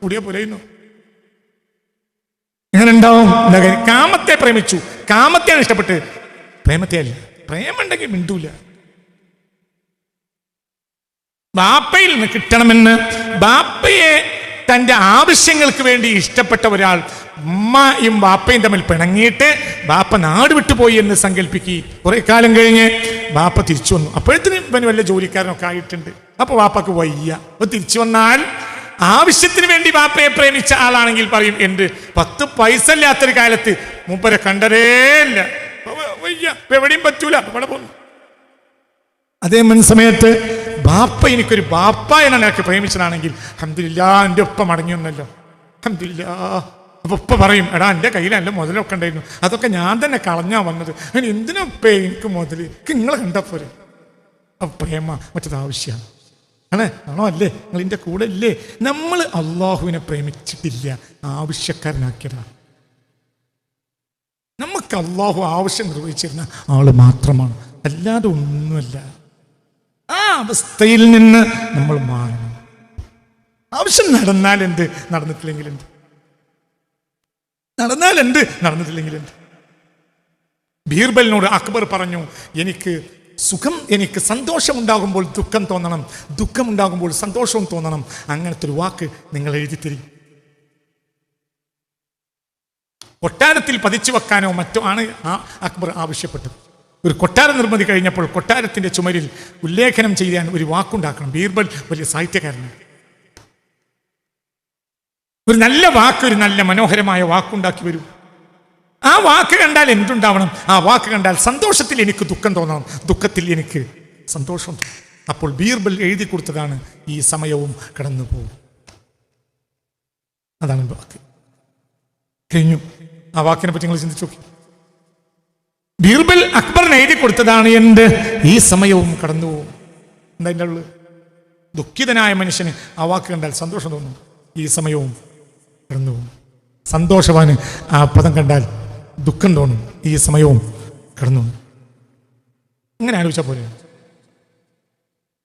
[SPEAKER 1] കൂടിയാ പോലെയുന്നു. എങ്ങനെ ഉണ്ടാവും? കാമത്തെ പ്രേമിച്ചു, കാമത്തെയാണ് ഇഷ്ടപ്പെട്ട്, പ്രേമത്തെ അല്ല. പ്രേമുണ്ടെങ്കിൽ മിണ്ടൂല. ബാപ്പയിൽ നിന്ന് കിട്ടണമെന്ന് ബാപ്പയെ തൻ്റെ ആവശ്യങ്ങൾക്ക് വേണ്ടി ഇഷ്ടപ്പെട്ട ഒരാൾ ഉമ്മയും ബാപ്പയും തമ്മിൽ പിണങ്ങിയിട്ട് ബാപ്പ നാട് വിട്ടുപോയി എന്ന് സങ്കല്പിക്കുക. കുറെ കാലം കഴിഞ്ഞ് ബാപ്പ തിരിച്ചു വന്നു. അപ്പോഴത്തേനും ഇവന് വല്ല ജോലിക്കാരനൊക്കെ ആയിട്ടുണ്ട്. അപ്പോൾ ബാപ്പക്ക് വയ്യ. അപ്പോൾ തിരിച്ചു വന്നാൽ ആവശ്യത്തിന് വേണ്ടി ബാപ്പയെ പ്രേമിച്ച ആളാണെങ്കിൽ പറയും, എൻ്റെ 10 പൈസ ഇല്ലാത്തൊരു കാലത്ത് മൂപ്പരെ കണ്ടരേ ഇല്ല, വയ്യ, എവിടെയും പറ്റൂല, അവിടെ പോന്നു. അതേ സമയത്ത് ബാപ്പ എനിക്കൊരു ബാപ്പ എന്ന നിനക്ക് പ്രേമിച്ചതാണെങ്കിൽ അൽഹംദുലില്ലാ എൻ്റെ ഒപ്പം മടങ്ങി വന്നല്ലോ, അൽഹംദുലില്ലാ. അപ്പൊ ഉപ്പ പറയും, എടാ എൻ്റെ കയ്യിൽ നല്ല മുതലൊക്കെ ഉണ്ടായിരുന്നു, അതൊക്കെ ഞാൻ തന്നെ കളഞ്ഞാ വന്നത്, അങ്ങനെ എന്തിനൊപ്പേ എനിക്ക് മുതൽ, നിങ്ങളെ കണ്ടപ്പോരെ. അപ്പൊ പ്രേമ മറ്റത് ആവശ്യമാണ്. ആണോ അല്ലേ? നിങ്ങൾ എൻ്റെ കൂടെ ഇല്ലേ? നമ്മൾ അള്ളാഹുവിനെ പ്രേമിച്ചിട്ടില്ല, ആവശ്യക്കാരനാക്കിയതാണ്. നമുക്ക് അള്ളാഹു ആവശ്യം നിർവഹിച്ചിരുന്ന ആള് മാത്രമാണ്, അല്ലാതെ ഒന്നുമല്ല. ആ അവസ്ഥയിൽ നിന്ന് നമ്മൾ മാറണം. ആവശ്യം നടന്നാലെന്ത്, നടന്നിട്ടില്ലെങ്കിലെന്ത്, നടന്നാലെന്ത്, നടന്നിട്ടില്ലെങ്കിലെന്ത്. ബീർബലിനോട് അക്ബർ പറഞ്ഞു, എനിക്ക് സന്തോഷമുണ്ടാകുമ്പോൾ ദുഃഖം തോന്നണം, ദുഃഖമുണ്ടാകുമ്പോൾ സന്തോഷവും തോന്നണം. അങ്ങനത്തെ ഒരു വാക്ക് നിങ്ങൾ എഴുതിത്തരും. കൊട്ടാരത്തിൽ പതിച്ചു വെക്കാനോ മറ്റോ ആണ് അക്ബർ ആവശ്യപ്പെട്ടത്. ഒരു കൊട്ടാര നിർമ്മിതി കഴിഞ്ഞപ്പോൾ കൊട്ടാരത്തിന്റെ ചുമരിൽ ഉല്ലേഖനം ചെയ്യാൻ ഒരു വാക്കുണ്ടാക്കണം. ബീർബൽ വലിയ സാഹിത്യകാരനാണ്. ഒരു നല്ല വാക്ക്, ഒരു നല്ല മനോഹരമായ വാക്കുണ്ടാക്കി വരും. ആ വാക്ക് കണ്ടാൽ എന്തുണ്ടാവണം? ആ വാക്ക് കണ്ടാൽ സന്തോഷത്തിൽ എനിക്ക് ദുഃഖം തോന്നണം, ദുഃഖത്തിൽ എനിക്ക് സന്തോഷം തോന്നണം. അപ്പോൾ ബീർബൽ എഴുതി കൊടുത്തതാണ് ഈ സമയവും കടന്നു പോകും. അതാണ് വാക്ക്. കഴിഞ്ഞു. ആ വാക്കിനെ പറ്റി നിങ്ങൾ ചിന്തിച്ചു നോക്കി. ബീർബൽ അക്ബറിന് എഴുതി കൊടുത്തതാണ് എന്ത്? ഈ സമയവും കടന്നു പോകും. എന്താ അതിൻ്റെ ഉള്ളത്? ദുഃഖിതനായ മനുഷ്യന് ആ വാക്ക് കണ്ടാൽ സന്തോഷം തോന്നും, ഈ സമയവും കടന്നു പോകും. സന്തോഷവാന് ആ പദം കണ്ടാൽ ദുഃഖം തോന്നും, ഈ സമയവും കടന്നു പോകും. ഇങ്ങനെ ആലോചിച്ചാൽ പോലെ.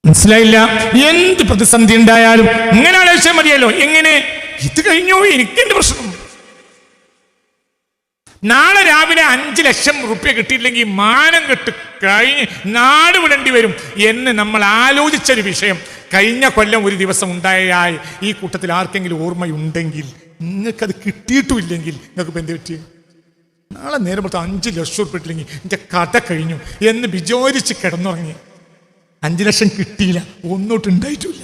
[SPEAKER 1] മനസ്സിലായില്ല? എന്ത് പ്രതിസന്ധി ഉണ്ടായാലും ഇങ്ങനെ ആലോചിച്ചാൽ മതിയല്ലോ. എങ്ങനെ? ഇത് കഴിഞ്ഞോ, എനിക്കെന്ത് പ്രശ്നം? നാളെ രാവിലെ 5 ലക്ഷം റുപ്യ കിട്ടിയില്ലെങ്കിൽ മാനം കെട്ട് കഴിഞ്ഞ് നാട് വിടേണ്ടി വരും എന്ന് നമ്മൾ ആലോചിച്ചൊരു വിഷയം കഴിഞ്ഞ കൊല്ലം ഒരു ദിവസം ഉണ്ടായാൽ ഈ കൂട്ടത്തിൽ ആർക്കെങ്കിലും ഓർമ്മയുണ്ടെങ്കിൽ, നിങ്ങൾക്കത് കിട്ടിയിട്ടുമില്ലെങ്കിൽ നിങ്ങൾക്ക് ഇപ്പം എന്ത് പറ്റി? നാളെ നേരെ പുറത്ത് 5 ലക്ഷം റുപ്യ ഇട്ടില്ലെങ്കിൽ എൻ്റെ കഥ കഴിഞ്ഞു എന്ന് വിചാരിച്ച് കിടന്നുറങ്ങി. 5 ലക്ഷം കിട്ടിയില്ല, ഒന്നോട്ട് ഉണ്ടായിട്ടില്ല.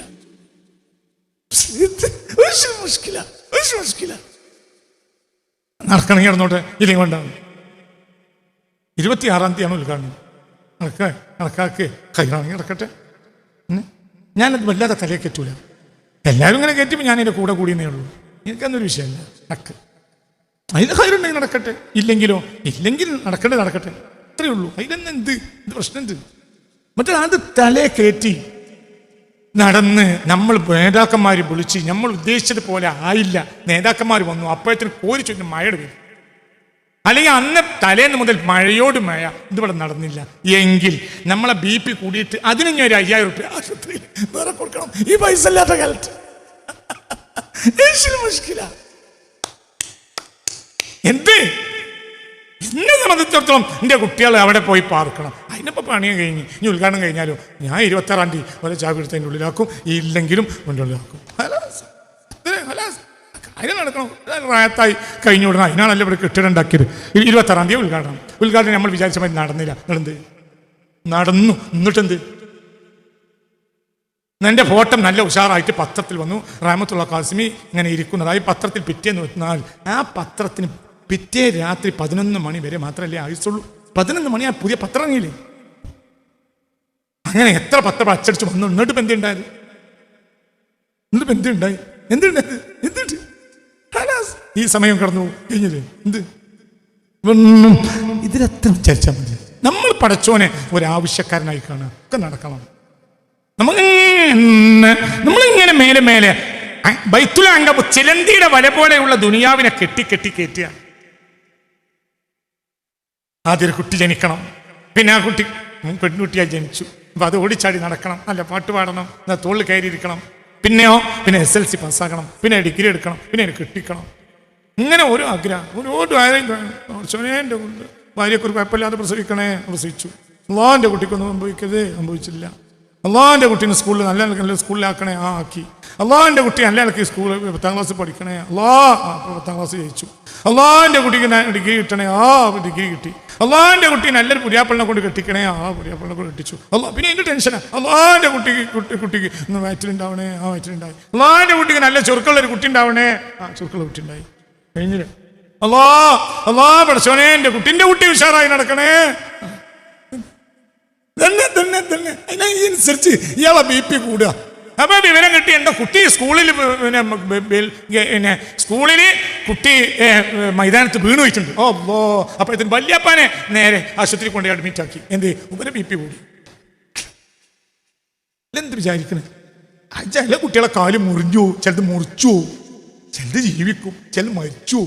[SPEAKER 1] നടക്കണമെങ്കിൽ നടന്നോട്ടെ, ഇല്ലെങ്കിൽ കൊണ്ടാണ്. 26-ാം തീയതിയാണ് ഉദ്ഘാടനം. കണക്കാക്ക് കയ്യിലാണെങ്കിൽ നടക്കട്ടെ. ഞാനത് വല്ലാതെ തലയെ കയറ്റൂല. എല്ലാവരും ഇങ്ങനെ കയറ്റുമ്പോൾ ഞാൻ എൻ്റെ കൂടെ കൂടിയെന്നേ ഉള്ളൂ. എനിക്കന്നൊരു വിഷയമല്ല. നടക്ക്, അതിന് കയ്യിലുണ്ടെങ്കിൽ നടക്കട്ടെ, ഇല്ലെങ്കിൽ നടക്കട്ടെ, അത്രയേ ഉള്ളൂ. അതിലെന്ന് എന്ത് പ്രശ്നം എന്ത്? മറ്റേ അത് തലയെ കയറ്റി നടന്ന് നമ്മൾ നേതാക്കന്മാർ വിളിച്ച് നമ്മൾ ഉദ്ദേശിച്ചത് പോലെ ആയില്ല, നേതാക്കന്മാർ വന്നു, അപ്പോഴത്തേന് കോരി ചൊല്ലും മഴയുടെ പേര്, അല്ലെങ്കിൽ അന്ന് തലേന്ന് മുതൽ മഴയോട് മഴ, ഇതിവിടെ നടന്നില്ല എങ്കിൽ നമ്മളെ BP കൂടിയിട്ട് അതിന് ഞാൻ ഒരു 5000 റുപ്യ ആശുപത്രിയിൽ വേറെ കൊടുക്കണം. ഈ പൈസ ഇല്ലാത്ത കാലത്ത് എന്ത്? എന്നെ സംബന്ധിച്ചിടത്തോളം എൻ്റെ കുട്ടികൾ അവിടെ പോയി പാർക്കണം. അതിനിപ്പോൾ പണിയും കഴിഞ്ഞ് ഇനി ഉദ്ഘാടനം കഴിഞ്ഞാലും ഞാൻ 26-ാം തീയതി ഒരു ചാവി എടുത്തതിൻ്റെ ഉള്ളിലാക്കും, ഇല്ലെങ്കിലും എൻ്റെ ഉള്ളിലാക്കും. കാര്യം നടക്കണം. റായത്തായി കഴിഞ്ഞു വിടണം. അതിനാണല്ലോ ഇവിടെ കെട്ടിടം ഉണ്ടാക്കിയത്. 26-ാം തീയതി ഉദ്ഘാടനം നമ്മൾ വിചാരിച്ച മാതിരി നടന്നില്ല. നടന്നു. എന്നിട്ടെന്ത്? എൻ്റെ ഫോട്ടോ നല്ല ഉഷാറായിട്ട് പത്രത്തിൽ വന്നു, റഹ്മത്തുള്ള ഖാസിമി ഇങ്ങനെ ഇരിക്കുന്നതായി പത്രത്തിൽ പിറ്റേന്ന് വെച്ചാൽ ആ പത്രത്തിന് പിറ്റേ രാത്രി 11 മണി വരെ മാത്രമല്ലേ ആയുസുള്ളൂ. 11 മണി ആ പുതിയ പത്രം ഇറങ്ങിയില്ലേ? അങ്ങനെ എത്ര പത്രം അച്ചടിച്ച് വന്നു. എന്നിട്ട് എന്തുണ്ടായത്? എന്തുണ്ടായത്? ഈ സമയം കടന്നു കഴിഞ്ഞില്ലേ? എന്ത് ഇതിലെത്ര വിചാരിച്ചാൽ മതി. നമ്മൾ പടച്ചോനെ ഒരാവശ്യക്കാരനായി കാണുക, ഒക്കെ നടക്കണം. നമ്മളിങ്ങനെ മേലെ ബൈത്തുൽ അങ്കബ് ചിലന്തിയുടെ വല പോലെയുള്ള ദുനിയാവിനെ കെട്ടി കയറ്റുക. ആദ്യം ഒരു കുട്ടി ജനിക്കണം, പിന്നെ ആ കുട്ടി പെൺകുട്ടിയായി ജനിച്ചു. അപ്പം അത് ഓടിച്ചാടി നടക്കണം, നല്ല പാട്ട് പാടണം, എന്നാൽ തോളിൽ കയറിയിരിക്കണം. പിന്നെയോ പിന്നെ SLC പാസ്സാക്കണം, പിന്നെ ഡിഗ്രി എടുക്കണം, പിന്നെ കെട്ടിക്കണം. ഇങ്ങനെ ഓരോ ആഗ്രഹം, ഓരോ എൻ്റെ ഭാര്യയൊക്കെ ഒരു കുഴപ്പമില്ലാതെ പ്രസവിച്ചു. അള്ളാൻ്റെ കുട്ടിക്കൊന്നും സംഭവിച്ചില്ല. അള്ളാൻ്റെ കുട്ടീനെ സ്കൂളിൽ നല്ല നല്ല സ്കൂളിലാക്കണേ, ആക്കി. അള്ളാൻ്റെ കുട്ടി നല്ല നിലയ്ക്ക് സ്കൂൾ 10ാം ക്ലാസ് പഠിക്കണേ, 10ാം ക്ലാസ് ജയിച്ചു. അള്ളാൻ്റെ കുട്ടിക്ക് ഡിഗ്രി കിട്ടണേ, ഡിഗ്രി കിട്ടി. അള്ളാൻ്റെ കുട്ടി നല്ലൊരു പുതിയാപ്പിളിനെ കൊണ്ട് കെട്ടിക്കണേ, പുതിയാപ്പിളിനെ കൊണ്ട് കെട്ടിച്ചു. പിന്നെ അതിൻ്റെ ടെൻഷനാണ്. അള്ളാൻ്റെ കുട്ടിക്ക് ഒന്ന് വയറ്റിലുണ്ടാവണേ, വയറ്റിലുണ്ടായി. അള്ളാൻ്റെ കുട്ടിക്ക് നല്ല ചുരുക്കമുള്ളൊരു കുട്ടി ഉണ്ടാവണേ, ചുരുക്കുള്ള കുട്ടി ഉണ്ടായി. കഴിഞ്ഞില്ല. പഠിച്ചോനെ എൻ്റെ കുട്ടിൻ്റെ കുട്ടി ഉഷാറായി നടക്കണേ. അതിനനുസരിച്ച് ഇയാളെ BP കൂടുക. അപ്പൊ വിവരം കിട്ടി എൻ്റെ കുട്ടി സ്കൂളിൽ സ്കൂളില് കുട്ടി മൈതാനത്ത് വീണ് വെച്ചിട്ടുണ്ട്. അപ്പൊ ഇതിന് വല്യപ്പാനെ നേരെ ആശുപത്രി കൊണ്ട് അഡ്മിറ്റ് ആക്കി. എന്ത് ഉപര BP കൂടി. എന്ത് വിചാരിക്കണേ? ചില കുട്ടികളെ കാല് മുറിഞ്ഞു, ചിലത് മുറിച്ചു, ചിലത് ജീവിക്കും, ചിലത് മരിച്ചു.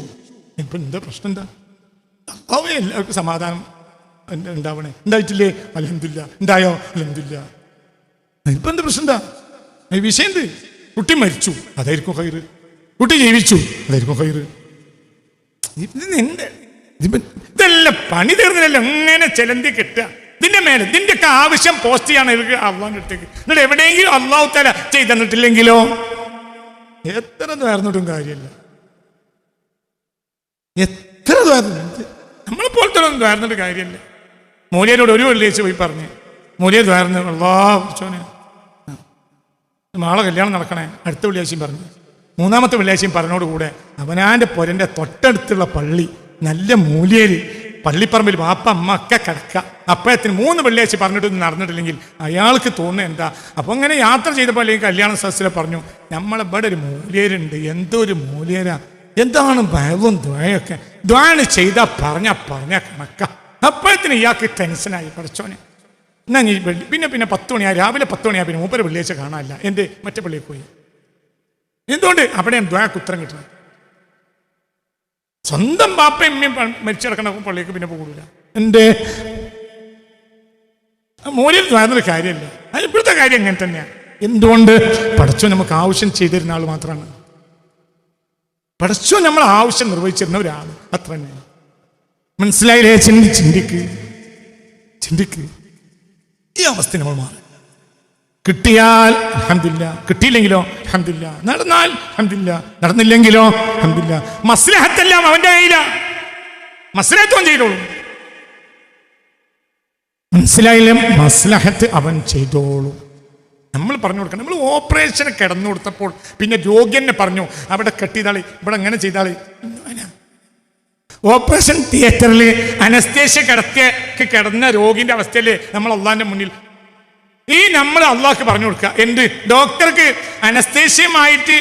[SPEAKER 1] ഇപ്പൊ എന്താ പ്രശ്നം? എന്താ എല്ലാവർക്കും സമാധാനം ഉണ്ടാവണേ? ഉണ്ടായിട്ടില്ലേ? അൽഹംദുലില്ലാ. ഉണ്ടായോ? അൽഹംദുലില്ലാ. ഇപ്പൊ എന്താ പ്രശ്നം? എന്താ വിഷയം? എന്ത്? കുട്ടി മരിച്ചു, അതായിരിക്കും ഖൈറ്. കുട്ടി ജീവിച്ചു, അതായിരിക്കും ഖൈറ്. ഇതെല്ലാം പണി തീർന്നില്ലല്ലോ, എങ്ങനെ ചെലന്തി കിട്ടുക? ഇതിന്റെ മേലെ ഇതിന്റെയൊക്കെ ആവശ്യം പോസ്റ്റ് ചെയ്യാണ് ഇവർക്ക് അള്ളാന്റെ അടുത്തേക്ക്. എന്നിട്ട് എവിടെയെങ്കിലും അള്ളാഹു തആല ചെയ്ത് തന്നിട്ടില്ലെങ്കിലോ എത്ര നേർന്നിട്ടും കാര്യമില്ല. എത്ര നമ്മളെ പോലത്തെ ഒന്നും നേർന്നിട്ട് കാര്യമില്ല. മൂല്യരോട് ഒരു വെള്ളിയാഴ്ച പോയി പറഞ്ഞ്, മൂല്യ ദ്വാരന്ന് ചോനെ നാളെ കല്യാണം നടക്കണേ, അടുത്ത വെള്ളിയാഴ്ചയും പറഞ്ഞു. 3ാമത്തെ വെള്ളിയാഴ്ചയും പറഞ്ഞോടുകൂടെ അവനാൻ്റെ പൊരൻ്റെ തൊട്ടടുത്തുള്ള പള്ളി നല്ല മൂല്യേര് പള്ളിപ്പറമ്പിൽ വാപ്പ അമ്മ ഒക്കെ കിടക്കുക. അപ്പോഴത്തിന് 3 വെള്ളിയാഴ്ച പറഞ്ഞിട്ടൊന്നും നടന്നിട്ടില്ലെങ്കിൽ അയാൾക്ക് തോന്നുന്നത് എന്താ? അപ്പോൾ അങ്ങനെ യാത്ര ചെയ്തപ്പോൾ അല്ലെങ്കിൽ കല്യാണ സദസ്സിലെ പറഞ്ഞു, നമ്മളിവിടെ ഒരു മൂല്യരുണ്ട്. എന്തോ ഒരു മൂല്യരാ, എന്താണ് ഭയവും ദ്വയൊക്കെ. ദ്വാണ് ചെയ്താൽ പറഞ്ഞ കണക്ക. അപ്പോഴത്തിന് ഇയാൾക്ക് ടെൻഷനായി. പഠിച്ചോനെ എന്നാ നീ പിന്നെ 10 മണിയായി, രാവിലെ 10 മണിയായി. പിന്നെ 3 വെള്ളിയാഴ്ച കാണാനില്ല. എൻ്റെ മറ്റേ പള്ളിയിൽ പോയി. എന്തുകൊണ്ട്? അവിടെ ദ്വയക്ക് ഉത്തരം കിട്ടണം. സ്വന്തം ബാപ്പയും അമ്മയും മരിച്ചിടക്കണ പള്ളിക്ക് പിന്നെ പോകില്ല. എൻ്റെ മൂല്യം ദ്വാരന്നൊരു കാര്യമല്ല. അത് ഇപ്പോഴത്തെ കാര്യം അങ്ങനെ തന്നെയാണ്. എന്തുകൊണ്ട്? പഠിച്ചോ നമുക്ക് ആവശ്യം ചെയ്തിരുന്ന ആൾ മാത്രമാണ്. പഠിച്ചോ നമ്മൾ ആവശ്യം നിർവഹിച്ചിരുന്ന ഒരാൾ, അത്ര തന്നെ. മനസ്സിലായില്ലേ? ചിന്തിക്ക്. ഈ അവസ്ഥ നമ്മൾ മാറി. കിട്ടിയാൽ അൽഹംദുലില്ലാ, കിട്ടിയില്ലെങ്കിലോ അൽഹംദുലില്ലാ, നടന്നാൽ അൽഹംദുലില്ലാ, നടന്നില്ലെങ്കിലോ അൽഹംദുലില്ലാ. മസ്ലഹത്തെല്ലാം അവന്റെ കയ്യിലാ, മസ്ലഹത്ത് അവൻ ചെയ്തോളും. മനസ്സിലായില്ലേ? മസ്ലഹത്ത് അവൻ ചെയ്തോളും. നമ്മൾ പറഞ്ഞു കൊടുക്കണം. നമ്മൾ ഓപ്പറേഷന് കിടന്നു കൊടുത്തപ്പോൾ പിന്നെ രോഗിയെന്നെ പറഞ്ഞു, അവിടെ കെട്ടിയതാളി, ഇവിടെ അങ്ങനെ ചെയ്താളി. ഓപ്പറേഷൻ തിയേറ്ററിൽ അനസ്തേഷ്യ കിടന്ന രോഗിന്റെ അവസ്ഥയിൽ നമ്മൾ അള്ളാന്റെ മുന്നിൽ നമ്മൾ അള്ളാഹ്ക്ക് പറഞ്ഞു കൊടുക്കുക. എന്ത്? ഡോക്ടർക്ക് അനസ്തേഷ്യമായിട്ട്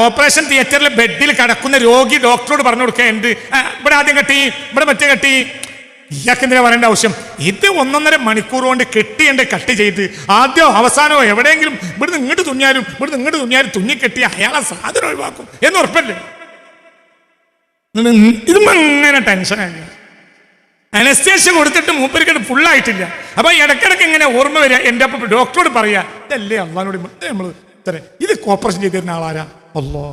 [SPEAKER 1] ഓപ്പറേഷൻ തിയേറ്ററിൽ ബെഡിൽ കിടക്കുന്ന രോഗി ഡോക്ടറോട് പറഞ്ഞു കൊടുക്കുക. എന്ത്? ഇവിടെ ആദ്യം കെട്ടി, ഇവിടെ മറ്റേ കെട്ടി. ഇയാൾക്ക് എന്തിനാ പറയേണ്ട ആവശ്യം? ഇത് 1.5 മണിക്കൂർ കൊണ്ട് കട്ട് ചെയ്ത് ആദ്യമോ അവസാനമോ എവിടെയെങ്കിലും ഇവിടുന്ന് ഇങ്ങോട്ട് തുന്നിയാലും തുന്നിക്കെട്ടി അയാളെ സാധനം ഒഴിവാക്കും എന്ന് ഉറപ്പല്ലേ? ഇതും അങ്ങനെ ടെൻഷനായി. അനസ്തേഷ്യ കൊടുത്തിട്ട് മൂപ്പരിക്കട്ട് ഫുള്ളായിട്ടില്ല. അപ്പൊ ഇടക്കിടക്ക് ഇങ്ങനെ ഓർമ്മ വരിക. എൻ്റെ അപ്പം ഡോക്ടറോട് പറയാ, ഇതല്ലേ അള്ളാനോട് നമ്മൾ ഇത്ര ഇത് ഓപ്പറേഷൻ ചെയ്തിരുന്ന ആളാരാ? അല്ലോ.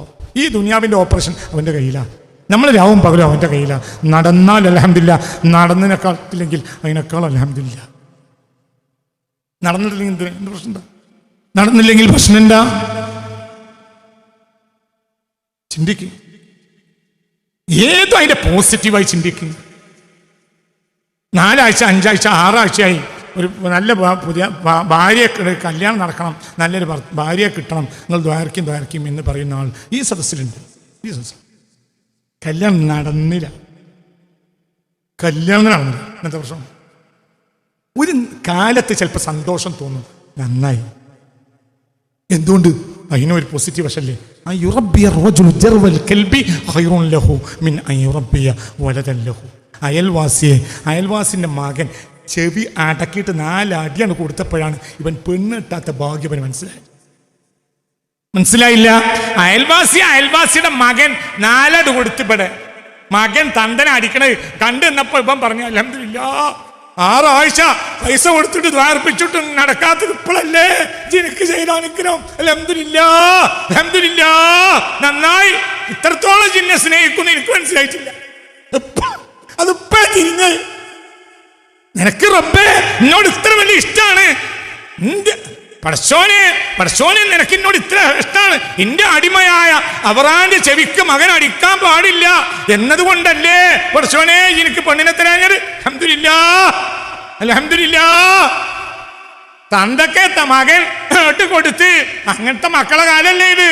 [SPEAKER 1] ഈ ദുനിയാവിന്റെ ഓപ്പറേഷൻ അവന്റെ കയ്യിലാണ്. നമ്മൾ രാവും പകലും അവന്റെ കയ്യിലാണ്. നടന്നാൽ അൽഹംദുലില്ലാ, നടന്നതിനേക്കാളില്ലെങ്കിൽ അതിനേക്കാൾ അൽഹംദുലില്ലാ. നടന്നിട്ടില്ലെങ്കിൽ എന്ത് പ്രശ്നം എന്താ? നടന്നില്ലെങ്കിൽ പ്രശ്നം എന്താ? ചിന്തിക്ക്. ഏതോ അതിന്റെ പോസിറ്റീവായി ചിന്തിക്കും. 4 ആഴ്ച 5 ആഴ്ച 6 ആഴ്ചയായി ഒരു നല്ല പുതിയ ഭാര്യയെ കല്യാണം നടക്കണം, നല്ലൊരു ഭാര്യയെ കിട്ടണം, നിങ്ങൾ ദ്വാരക്കും എന്ന് പറയുന്ന ആൾ ഈ സദസ്സിലുണ്ട്. ഈ സദസ്സിൽ കല്യാണം നടന്നില്ല. എന്താ പ്രശ്നം? ഒരു കാലത്ത് ചിലപ്പോൾ സന്തോഷം തോന്നും, നന്നായി. എന്തുകൊണ്ട്? അതിനൊരു പോസിറ്റീവ് വശല്ലേ. അയൽവാസിന്റെ മകൻ ചെവി അടക്കിയിട്ട് 4 അടിയാണ് കൊടുത്തപ്പോഴാണ് ഇവൻ പെണ്ണിട്ടാത്ത ഭാഗ്യവന് മനസ്സിലായില്ല. അയൽവാസിയുടെ മകൻ 4 അടി കൊടുത്തിപ്പെടെ മകൻ തന്തനെ അടിക്കണത് കണ്ടു നിന്നപ്പോൾ ഇപ്പം പറഞ്ഞു അൽഹംദുലില്ലാഹ് 6 ആഴ്ച പൈസ കൊടുത്തിട്ട് ദ്വാർപ്പിച്ചിട്ടും നടക്കാത്തത് ഇപ്പോഴല്ലേ എനിക്ക് ചെയ്ത അനുഗ്രഹം. അൽഹംദുലില്ലാഹ് അൽഹംദുലില്ലാഹ്, നന്നായി. ഇത്രത്തോളം ജിന്നെ സ്നേഹിക്കുന്നു എനിക്ക് മനസ്സിലായിട്ടില്ല. അതിപ്പോ തിരിഞ്ഞ് നിനക്ക് റബ്ബേ എന്നോട് ഇത്ര വലിയ ഇഷ്ടമാണ്, പടച്ചോനെ നിനക്ക് എന്നോട് ഇത്ര ഇഷ്ടമാണ്, എന്റെ അടിമയായ അവറാന്റെ ചെവിക്ക് മകൻ അടിക്കാൻ പാടില്ല എന്നതുകൊണ്ടല്ലേ പടച്ചോനെ എനിക്ക് പെണ്ണിനെ തരാഞ്ഞത്. അൽഹംദുലില്ലാഹ് അൽഹംദുലില്ലാഹ്. തന്തക്കെ മകൻ കേട്ട് കൊടുത്ത് അങ്ങനത്തെ മക്കളെ കാലല്ലേ ഇത്.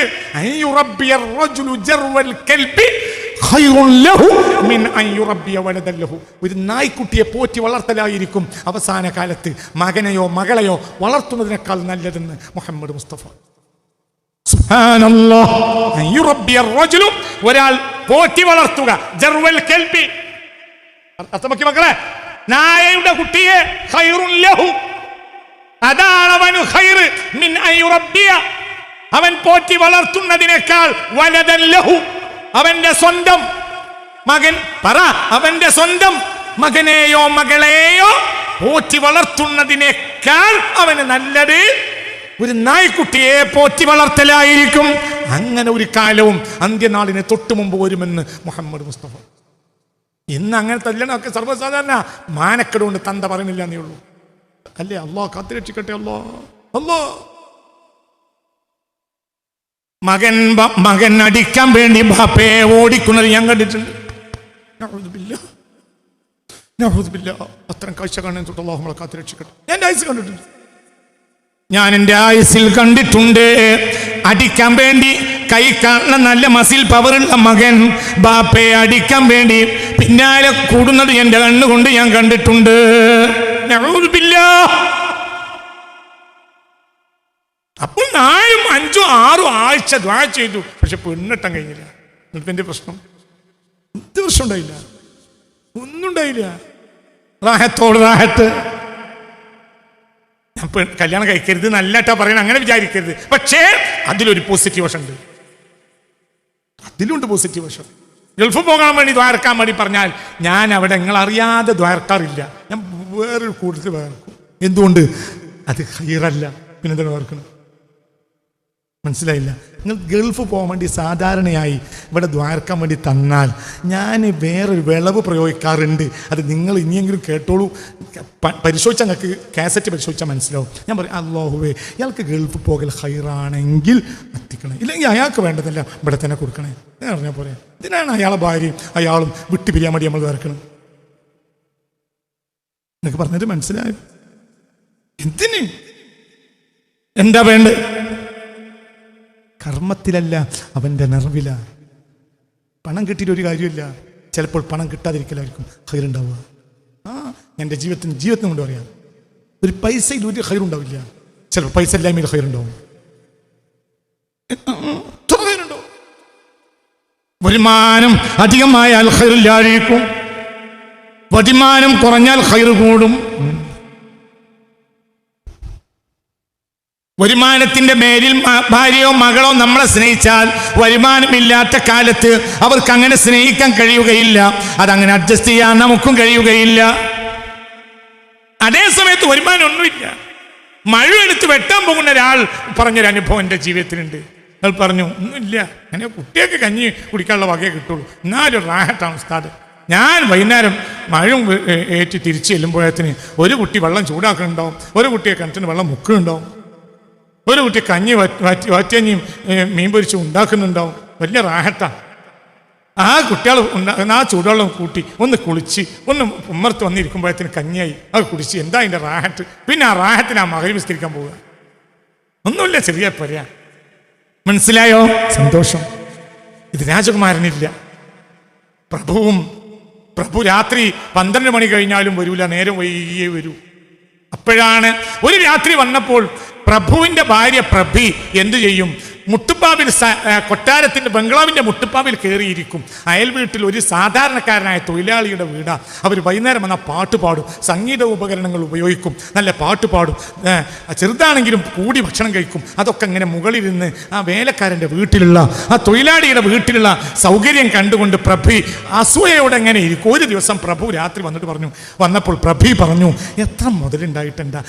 [SPEAKER 1] ഒരു നായ്ക്കുട്ടിയെ പോറ്റി വളർത്തലായിരിക്കും അവസാന കാലത്ത് മകനെയോ മകളെയോ വളർത്തുന്നതിനേക്കാൾ നല്ലതെന്ന് മുഹമ്മദ് മുസ്തഫ. ഒരാൾ പോറ്റി വളർത്തുക, ജർവൽ കൽബി, അർത്ഥമാക്കി മക്കളെ, നായയുടെ കുട്ടിയെ ഖൈറുൻ ലഹു, അതാണ് അവന് ഖൈറ് മിൻ അൻ യുറബ്ബിയ, അവൻ പോറ്റി വളർത്തുന്നതിനേക്കാൾ വലദൻ ലഹു, അവന്റെ സ്വന്തം മകൻ, പറ, അവന്റെ സ്വന്തം മകനെയോ മകളെയോ പോറ്റി വളർത്തുന്നതിനേക്കാൾ അവന് നല്ലത് ഒരു നായ്ക്കുട്ടിയെ പോറ്റി വളർത്തലായിരിക്കും. അങ്ങനെ ഒരു കാലവും അന്ത്യനാളിന് തൊട്ടു മുമ്പ് വരുമെന്ന് മുഹമ്മദ് മുസ്തഫ. ഇന്ന് അങ്ങനെ തല്ലണമൊക്കെ സർവ്വസാധാരണ. മാനക്കെട് കൊണ്ട് തന്ത പറയുന്നില്ല എന്നേ ഉള്ളൂ, അല്ലേ? അല്ലാഹ് കാത്തുരക്ഷിക്കട്ടെ. അല്ലാഹ് മകൻ അടിക്കാൻ വേണ്ടി ബാപ്പയെ ഓടിക്കുന്നത് ഞാൻ കണ്ടിട്ടുണ്ട്. അത്തരം കാഴ്ച കാണാൻ തൊട്ട് അല്ലാഹു നമ്മളെ കാത്തുരക്ഷിക്കട്ടെ. ഞാൻ ആയുസ് കണ്ടിട്ടുണ്ട്, ഞാൻ എൻ്റെ ആയുസിൽ കണ്ടിട്ടുണ്ട്. അടിക്കാൻ വേണ്ടി കൈ കാണുന്ന നല്ല മസിൽ പവറുള്ള മകൻ ബാപ്പയെ അടിക്കാൻ വേണ്ടി പിന്നാലെ കൂടുന്നത് എൻ്റെ കണ്ണുകൊണ്ട് ഞാൻ കണ്ടിട്ടുണ്ട്. അപ്പോൾ 4, 5, 6 ആഴ്ച ദ്വാ ചെയ്തു, പക്ഷെ പെണ്ണിട്ടാൻ കഴിഞ്ഞില്ല. എന്നിട്ട് പ്രശ്നം എന്ത് പ്രശ്നം ഉണ്ടായില്ല, ഒന്നും ഉണ്ടായില്ല. റാഹത്തോട് റാഹത്ത്. ഞാൻ കല്യാണം കഴിക്കരുത് നല്ലട്ടാ പറയണം, അങ്ങനെ വിചാരിക്കരുത്. പക്ഷേ അതിലൊരു പോസിറ്റീവ് വശം ഉണ്ട്, അതിലുണ്ട് പോസിറ്റീവ് വശം. ഗൾഫ് പോകാൻ വേണ്ടി ദ്വാരക്കാൻ വേണ്ടി പറഞ്ഞാൽ ഞാൻ അവിടെ നിങ്ങൾ അറിയാതെ ദ്വാരക്കാറില്ല, ഞാൻ വേറൊരു കൂടുതൽ വേർക്കും. എന്തുകൊണ്ട്? അത് ഹൈറല്ല, പിന്നെന്താണ് വേർക്കണം? മനസ്സിലായില്ല? നിങ്ങൾ ഗൾഫ് പോകാൻ വേണ്ടി സാധാരണയായി ഇവിടെ ദ്വാരക്കാൻ വേണ്ടി തന്നാൽ ഞാൻ വേറൊരു വിളവ് പ്രയോഗിക്കാറുണ്ട്. അത് നിങ്ങൾ ഇനിയെങ്കിലും കേട്ടോളൂ, പരിശോധിച്ചാൽ നിങ്ങൾക്ക് കാസറ്റ് പരിശോധിച്ചാൽ മനസ്സിലാവും. ഞാൻ പറയും, അല്ലാഹുവേ ഇയാൾക്ക് ഗൾഫ് പോകൽ ഹൈറാണെങ്കിൽ എത്തിക്കണേ, ഇല്ലെങ്കിൽ അയാൾക്ക് വേണ്ടതല്ല ഇവിടെ തന്നെ കൊടുക്കണേ എന്ന് പറഞ്ഞാൽ പോരെ. ഇതിനാണ് അയാളെ ഭാര്യയും അയാളും വിട്ടു പിരിയാൻ വേണ്ടി നമ്മൾ ദ്വാരക്കണം. എന്നൊക്കെ പറഞ്ഞിട്ട് മനസ്സിലായോ? എന്തിന്? എന്താ വേണ്ടത്? കർമ്മത്തിലല്ല, അവൻ്റെ നെർവില. പണം കിട്ടിയിട്ട് ഒരു കാര്യമില്ല, ചിലപ്പോൾ പണം കിട്ടാതിരിക്കലായിരിക്കും ഹൈറുണ്ടാവുക. എൻ്റെ ജീവിതത്തിന് കൊണ്ട് പറയാം, ഒരു പൈസയിൽ ഒരു ഹൈറുണ്ടാവില്ല, ചിലപ്പോൾ പൈസ ഇല്ലായ്മയിൽ ഹൈറുണ്ടാവും. വരുമാനം അധികമായാൽ ഹൈറില്ലായിരിക്കും, വരുമാനം കുറഞ്ഞാൽ ഹൈറ് കൂടും. വരുമാനത്തിന്റെ മേലിൽ ഭാര്യയോ മകളോ നമ്മളെ സ്നേഹിച്ചാൽ വരുമാനമില്ലാത്ത കാലത്ത് അവർക്ക് അങ്ങനെ സ്നേഹിക്കാൻ കഴിയുകയില്ല, അതങ്ങനെ അഡ്ജസ്റ്റ് ചെയ്യാൻ നമുക്കും കഴിയുകയില്ല. അതേ സമയത്ത് വരുമാനം ഒന്നുമില്ല, മഴ എടുത്ത് വെട്ടാൻ പോകുന്ന ഒരാൾ പറഞ്ഞൊരു അനുഭവം എൻ്റെ ജീവിതത്തിലുണ്ട്. അയാൾ പറഞ്ഞു, ഒന്നുമില്ല, അങ്ങനെ കുട്ടിയൊക്കെ കഞ്ഞി കുടിക്കാനുള്ള വകയെ കിട്ടുള്ളൂ, എന്നാലും റാഹത്താണ് ഉസ്താദ്. ഞാൻ വൈകുന്നേരം മഴയും ഏറ്റ് തിരിച്ച് ചെല്ലുമ്പോഴത്തിന് ഒരു കുട്ടി വെള്ളം ചൂടാക്കുന്നുണ്ടാവും, ഒരു കുട്ടിയെ കിണറ്റിന് വെള്ളം മുക്കുന്നുണ്ടാവും, ഒരു കുട്ടി കഞ്ഞി വാറ്റഞ്ഞിയും മീൻ പൊരിച്ച് ഉണ്ടാക്കുന്നുണ്ടാവും. വലിയ റാഹത്താണ്. ആ കുട്ടികൾ ആ ചൂടുവെള്ളം കൂട്ടി ഒന്ന് കുളിച്ച് ഒന്ന് ഉമ്മർത്ത് വന്നിരിക്കുമ്പോഴത്തേന് കഞ്ഞിയായി അത് കുടിച്ച് എന്താ അതിൻ്റെ റാഹത്ത്. പിന്നെ ആ റാഹത്തിന് ആ മകരി വിസ്തരിക്കാൻ പോവുക, ഒന്നുമില്ല, ചെറിയ പറയാ. മനസ്സിലായോ? സന്തോഷം. ഇത് രാജകുമാരനില്ല. പ്രഭു രാത്രി 12 മണി കഴിഞ്ഞാലും വരൂല, നേരം വൈകിയേ വരൂ. അപ്പോഴാണ് ഒരു രാത്രി വന്നപ്പോൾ പ്രഭുവിൻ്റെ ഭാര്യ പ്രഭി എന്തു ചെയ്യും, മുട്ടുപ്പാവിൽ കൊട്ടാരത്തിൻ്റെ ബംഗ്ലാവിൻ്റെ മുട്ടുപ്പാവിൽ കയറിയിരിക്കും. അയൽ വീട്ടിൽ ഒരു സാധാരണക്കാരനായ തൊഴിലാളിയുടെ വീടാ. അവർ വൈകുന്നേരം വന്നാൽ പാട്ട് പാടും, സംഗീത ഉപകരണങ്ങൾ ഉപയോഗിക്കും, നല്ല പാട്ട് പാടും, ചെറുതാണെങ്കിലും കൂടി ഭക്ഷണം കഴിക്കും. അതൊക്കെ ഇങ്ങനെ മുകളിലിരുന്ന് ആ വേലക്കാരൻ്റെ വീട്ടിലുള്ള ആ തൊഴിലാളിയുടെ വീട്ടിലുള്ള സൗകര്യം കണ്ടുകൊണ്ട് പ്രഭി അസൂയയോടെ എങ്ങനെ ഇരിക്കും. ഒരു ദിവസം പ്രഭു രാത്രി വന്നപ്പോൾ പ്രഭി പറഞ്ഞു, എത്ര മുതലുണ്ടായിട്ടെന്താ,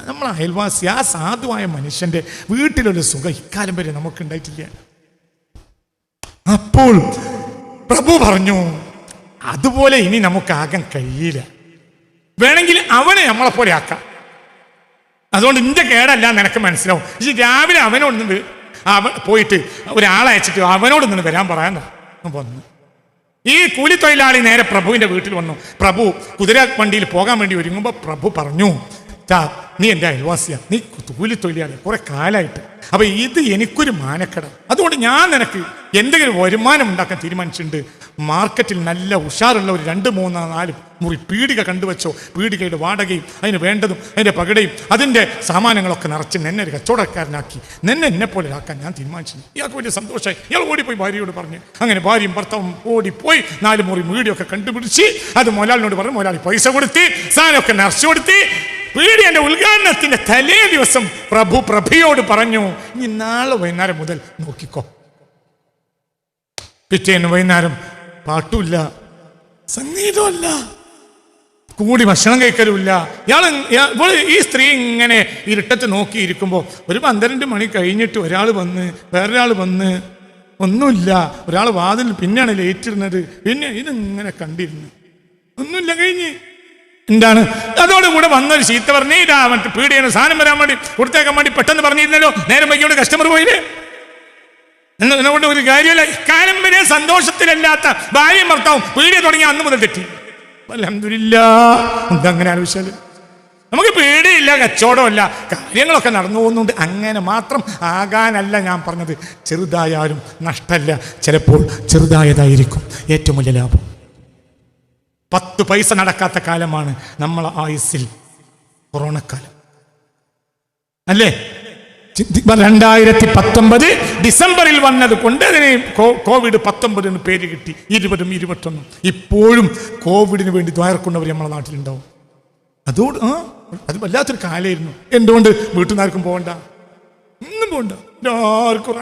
[SPEAKER 1] നമ്മൾ അയൽവാസി ആ സാധുവായ മനുഷ്യൻ്റെ വീട്ടിലൊരു സുഖം ഇക്കാലം വരെ നമുക്കുണ്ടായിട്ടില്ല. അപ്പോൾ പ്രഭു പറഞ്ഞു, അതുപോലെ ഇനി നമുക്കാകാൻ കഴിയില്ല, വേണമെങ്കിൽ അവനെ നമ്മളെപ്പോലെ ആക്കാം. അതുകൊണ്ട് ഇന്റെ കേടല്ല നിനക്ക് മനസ്സിലാവും. പക്ഷെ രാവിലെ അവനോട് പോയിട്ട് ഒരാളയച്ചിട്ട് അവനോടൊന്ന് വരാൻ പറയാൻ വന്നു. ഈ കൂലിത്തൊഴിലാളി നേരെ പ്രഭുവിൻ്റെ വീട്ടിൽ വന്നു. പ്രഭു കുതിര വണ്ടിയിൽ പോകാൻ വേണ്ടി ഒരുങ്ങുമ്പോൾ പ്രഭു പറഞ്ഞു, നീ എൻ്റെ അയൽവാസിയാ, നീ കൂലിത്തൊഴിലാളി കുറെ കാലമായിട്ട്, അപ്പൊ ഇത് എനിക്കൊരു മാനക്കട, അതുകൊണ്ട് ഞാൻ നിനക്ക് എന്തെങ്കിലും വരുമാനം ഉണ്ടാക്കാൻ തീരുമാനിച്ചിട്ടുണ്ട്. മാർക്കറ്റിൽ നല്ല ഉഷാറുള്ള ഒരു 2, 3, 4 മുറി പീടിക കണ്ടുവച്ചോ. പീടികയുടെ വാടകയും അതിന് വേണ്ടതും അതിൻ്റെ പകടയും അതിൻ്റെ സാമാനങ്ങളൊക്കെ നിറച്ച് നിന്നെ ഒരു കച്ചവടക്കാരനാക്കി എന്നെ പോലെ ആക്കാൻ ഞാൻ തീരുമാനിച്ചു. ഇയാൾക്ക് വലിയ സന്തോഷമായി. ഇയാൾ ഓടിപ്പോയി ഭാര്യയോട് പറഞ്ഞു. അങ്ങനെ ഭാര്യയും ഭർത്താവും ഓടിപ്പോയി 4 മുറി വീടിയൊക്കെ കണ്ടുപിടിച്ച് അത് മുതലാളിനോട് പറഞ്ഞു. മുതലാളി പൈസ കൊടുത്ത് സാധനമൊക്കെ നിറച്ചു കൊടുത്ത് പീടികന്റെ ഉദ്ഘാടനത്തിന്റെ തലേ ദിവസം പ്രഭയോട് പറഞ്ഞു, ഇനി നാളെ വൈകുന്നേരം മുതൽ നോക്കിക്കോ. പിറ്റേന്ന് വൈകുന്നേരം പാട്ടുമില്ല, സംഗീതമല്ല, കൂടി ഭക്ഷണം കഴിക്കലുമില്ല. ഈ സ്ത്രീ ഇങ്ങനെ ഇരുട്ടത്ത് നോക്കിയിരിക്കുമ്പോൾ ഒരു 12 മണി കഴിഞ്ഞിട്ട് ഒരാൾ വന്ന് വേറൊരാൾ വന്ന് ഒന്നുമില്ല. ഒരാൾ വാതിൽ പിന്നെയാണ് ലേറ്റിരുന്നത്. പിന്നെ ഇതിങ്ങനെ കണ്ടിരുന്നു, ഒന്നുമില്ല, കഴിഞ്ഞ് എന്താണ്. അതോടുകൂടെ വന്നൊരു ചീത്ത പറഞ്ഞേ, ഇതാ മറ്റു പീടികയുടെ സാധനം വരാൻ വേണ്ടി കൊടുത്തേക്കാൻ വേണ്ടി പെട്ടെന്ന് പറഞ്ഞിരുന്നല്ലോ, നേരം വൈകിയോടെ കസ്റ്റമർ പോയില്ലേ. എന്നുകൊണ്ട് ഒരു കാര്യമല്ല. ഇക്കാലം വരെ സന്തോഷത്തിലല്ലാത്ത ഭാര്യയും ഭർത്താവും പീടിക തുടങ്ങി അന്ന് മുതൽ തെറ്റി. അൽഹംദുലില്ലാഹ്. എന്തങ്ങനെ ആലോചിച്ചാൽ നമുക്ക് പേടിയില്ല, കച്ചവടമല്ല, കാര്യങ്ങളൊക്കെ നടന്നു പോകുന്നുണ്ട്. അങ്ങനെ മാത്രം ആകാനല്ല ഞാൻ പറഞ്ഞത്. ചെറുതായാലും നഷ്ടമല്ല, ചിലപ്പോൾ ചെറുതായതായിരിക്കും ഏറ്റവും വലിയ ലാഭം. 10 പൈസ നടക്കാത്ത കാലമാണ് നമ്മളെ ആയുസ്സിൽ കൊറോണക്കാലം അല്ലേ. 2019 ഡിസംബറിൽ വന്നത് കൊണ്ട് അതിന് COVID-19 എന്ന് പേര് കിട്ടി. 20, 21 ഇപ്പോഴും കോവിഡിന് വേണ്ടി ദ്വാരക്കുന്നവർ നമ്മളെ നാട്ടിലുണ്ടാവും. അത് വല്ലാത്തൊരു കാലമായിരുന്നു. എന്തുകൊണ്ട് വീട്ടിൽ നിന്ന് ആർക്കും പോകണ്ട, ഒന്നും പോകണ്ട, ആർക്കും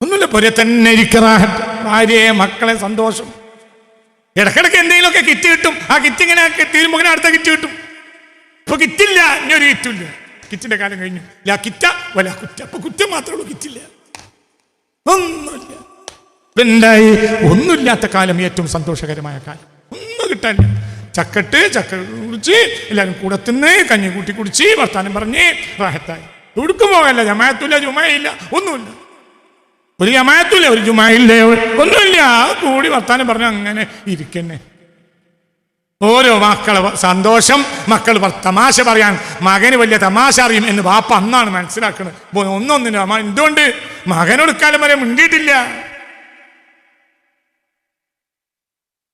[SPEAKER 1] ഒന്നുമില്ല, പൊരെ തന്നെ ഇരിക്കറാഹത്ത്, ഭാര്യയെ മക്കളെ സന്തോഷം. ഇടക്കിടക്ക് എന്തെങ്കിലുമൊക്കെ കിറ്റ് കിട്ടും. ആ കിറ്റ് ഇങ്ങനെ തീരുമ്പോൾ അടുത്ത കിറ്റ് കിട്ടും. ഇപ്പൊ കിറ്റില്ല, ഇനി ഒരു കിറ്റില്ല. കിറ്റിന്റെ കാലം കഴിഞ്ഞു. കിറ്റ വല കുറ്റ, അപ്പൊ കുറ്റം മാത്രമേ ഉള്ളൂ, കിറ്റില്ല, ഒന്നുമില്ല. എന്തായി? ഒന്നുമില്ലാത്ത കാലം ഏറ്റവും സന്തോഷകരമായ കാലം. ഒന്നും കിട്ടാനില്ല. ചക്ക കുടിച്ച് എല്ലാവരും കൂടെ തിന്ന് കഞ്ഞി കൂട്ടി കുടിച്ച് വർത്താനം പറഞ്ഞ് റാഹത്തായി. എവിടേക്കും പോകല്ല, ജമാഅത്തുമില്ല, ജുമയില്ല, ഒന്നുമില്ല. ഒരു ജമാഅത്തുമില്ല, ഒരു ജുമയില്ലേ, ഒന്നുമില്ല. കൂടി വർത്താനം പറഞ്ഞ് അങ്ങനെ ഇരിക്കന്നെ. ഓരോ മക്കളെ സന്തോഷം, മക്കൾ തമാശ പറയാൻ മകന് വലിയ തമാശ അറിയും എന്ന് വാപ്പ അന്നാണ് മനസ്സിലാക്കുന്നത്. ഒന്നൊന്നിനും എന്തുകൊണ്ട് മകനോട് കാലം വരെ മുണ്ടിയിട്ടില്ല.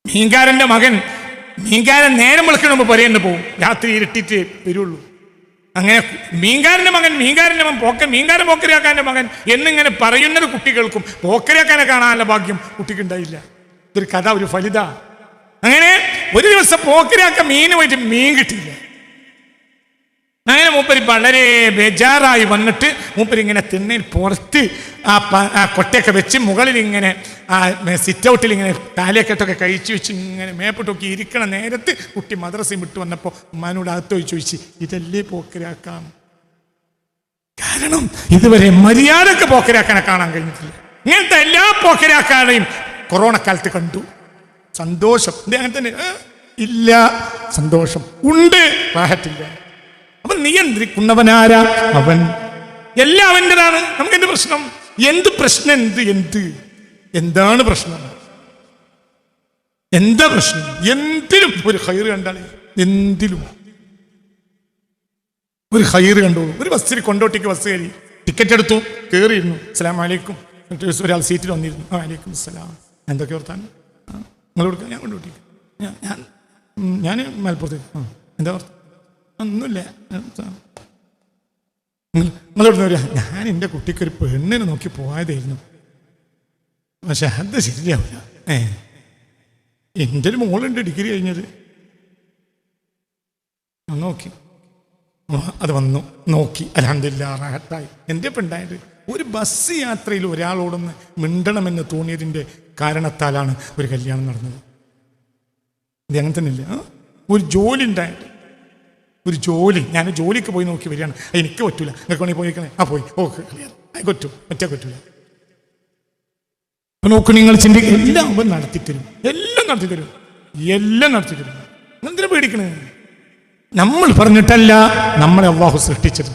[SPEAKER 1] മീൻകാരൻ നേരം വിളിക്കണമ്പോൾ പൊരേന്ന് പോവും, രാത്രി ഇരുട്ടിട്ട് വരുള്ളൂ. അങ്ങനെ മീൻകാരൻ്റെ മകൻ മീൻകാരൻ പോക്കരയാക്കാൻ്റെ മകൻ എന്നിങ്ങനെ പറയുന്നത് കുട്ടികൾക്കും പോക്കരയാക്കാനെ കാണാനുള്ള ഭാഗ്യം കുട്ടിക്ക് ഉണ്ടായില്ല. ഇതൊരു കഥ, ഒരു ഫലിത. അങ്ങനെ ഒരു ദിവസം പോക്കരയാക്കാൻ മീൻ പോയിട്ട് മീൻ കിട്ടിയില്ല. അങ്ങനെ മൂപ്പര് വളരെ ബേജാറായി വന്നിട്ട് മൂപ്പരിങ്ങനെ തിണ്ണയിൽ പുറത്ത് ആ കൊട്ടയൊക്കെ വെച്ച് മുകളിൽ ഇങ്ങനെ സിറ്റ് ഔട്ടിൽ ഇങ്ങനെ കാലിയക്കെട്ടൊക്കെ കഴിച്ചു വെച്ച് ഇങ്ങനെ മേപ്പിട്ടൊക്കെ ഇരിക്കണ നേരത്ത് കുട്ടി മദ്രസയും വിട്ട് വന്നപ്പോൾ ഉമ്മാനോട് അകത്ത് ചോദിച്ചു, ഇതല്ലേ പോക്കരാക്കാം? കാരണം ഇതുവരെ മര്യാദക്ക് പോക്കരാക്കാനെ കാണാൻ കഴിഞ്ഞിട്ടില്ല. ഇങ്ങനത്തെ എല്ലാ പോക്കരാക്കാനെയും കൊറോണ കാലത്ത് കണ്ടു. സന്തോഷം അങ്ങനെ തന്നെ ഇല്ല, സന്തോഷം ഉണ്ട്, റാഹത്തില്ല. അപ്പൊ നിയന്ത്രിക്കുന്നവനാരാ? അവൻ. എല്ലാം അവൻ്റെതാണ്. നമുക്ക് എന്ത് പ്രശ്നം? എന്താണ് പ്രശ്നം? എന്താ പ്രശ്നം? എന്തിലും ഒരു ഹൈറ് കണ്ടാളേ, എന്തിലും ഒരു ഹൈറ് കണ്ടോളൂ. ഒരു ബസ്സിൽ കൊണ്ടോട്ടിക്ക് ബസ് കയറി, ടിക്കറ്റ് എടുത്തു, കയറിയിരുന്നു. അസ്സലാമു അലൈക്കും. ഒരാൾ സീറ്റിൽ വന്നിരുന്നു. വലൈക്കും അസ്സലാം. എന്തൊക്കെ ഓർത്താൻ? നിങ്ങൾ കൊടുക്കുക, ഞാൻ കൊണ്ടോട്ടിക്ക്, ഞാൻ മലപ്പുറത്തേക്ക്. എന്താ ഓർത്ത? ഒന്നുമില്ല. നിങ്ങളോട് വരിക, ഞാൻ എൻ്റെ കുട്ടിക്കൊരു പെണ്ണിനെ നോക്കി പോയതായിരുന്നു, പക്ഷെ അത് ശരിയാവില്ല. എൻ്റെ ഒരു മോളുണ്ട് ഡിഗ്രി കഴിഞ്ഞത്, നോക്കി അത് വന്നു നോക്കി അൽഹംദുലില്ലാഹ് റാഹത്തായി. എൻ്റെ പെണ്ണായത് ഒരു ബസ് യാത്രയിൽ ഒരാളോടൊന്ന് മിണ്ടണമെന്ന് തോന്നിയതിൻ്റെ കാരണത്താലാണ് ഒരു കല്യാണം നടന്നത്. ഇത് അങ്ങനെ തന്നെ ഇല്ല. ഒരു ജോലി ഉണ്ടായിട്ട്, ഒരു ജോലി, ഞാൻ ജോലിക്ക് പോയി നോക്കി വരികയാണ്, എനിക്ക് പറ്റൂല, നിങ്ങൾക്ക് വേണമെങ്കിൽ പോയിക്കണേ, പോയി ഓക്കെ കല്യാണം പറ്റും, മറ്റേ പറ്റൂല. നോക്ക്, നിങ്ങൾ ചിന്തിക്കുക, എല്ലാം അവൻ നടത്തിത്തരും, എല്ലാം നടത്തിത്തരും, എല്ലാം നടത്തിത്തരും. എന്തിനാ പേടിക്കണേ? നമ്മൾ പറഞ്ഞിട്ടല്ല നമ്മളെ അള്ളാഹു സൃഷ്ടിച്ചത്,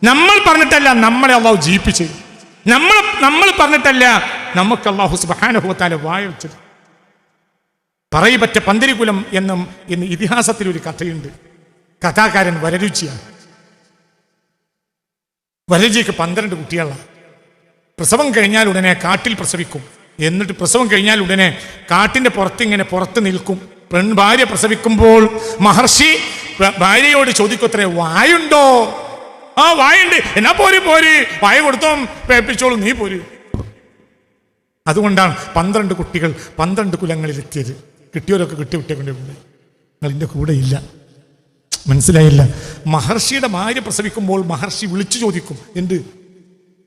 [SPEAKER 1] നമ്മൾ പറഞ്ഞിട്ടല്ല നമ്മളെ അള്ളാഹു ജീവിപ്പിച്ചത്, നമ്മൾ പറഞ്ഞിട്ടല്ല നമുക്ക് അള്ളാഹു സുബ്ഹാനഹു വ തആല വായ വെച്ചത്. പറയിപ്പറ്റ പന്തിരികുലം എന്ന് ഇതിഹാസത്തിൽ ഒരു കഥയുണ്ട്. കഥാകാരൻ വരരുചിയാണ്. വരരുചിക്ക് 12 കുട്ടികളാണ്. പ്രസവം കഴിഞ്ഞാൽ ഉടനെ കാട്ടിൽ പ്രസവിക്കും. എന്നിട്ട് പ്രസവം കഴിഞ്ഞാൽ ഉടനെ കാട്ടിന്റെ പുറത്ത് നിൽക്കും. ഭാര്യ പ്രസവിക്കുമ്പോൾ മഹർഷി ഭാര്യയോട് ചോദിക്കത്രേ, വായുണ്ടോ? വായുണ്ട്, എന്നാ പോര് വായ കൊടുത്തോ, പേപ്പിച്ചോളൂ, നീ പോര്. അതുകൊണ്ടാണ് 12 കുട്ടികൾ 12 കുലങ്ങളിലെത്തിയത്. കിട്ടിയവരൊക്കെ കിട്ടിവിട്ടേക്കൊണ്ട് നിങ്ങളിൻ്റെ കൂടെ ഇല്ല. മനസ്സിലായില്ല? മഹർഷിയുടെ ഭാര്യ പ്രസവിക്കുമ്പോൾ മഹർഷി വിളിച്ചു ചോദിക്കും, എന്ത്,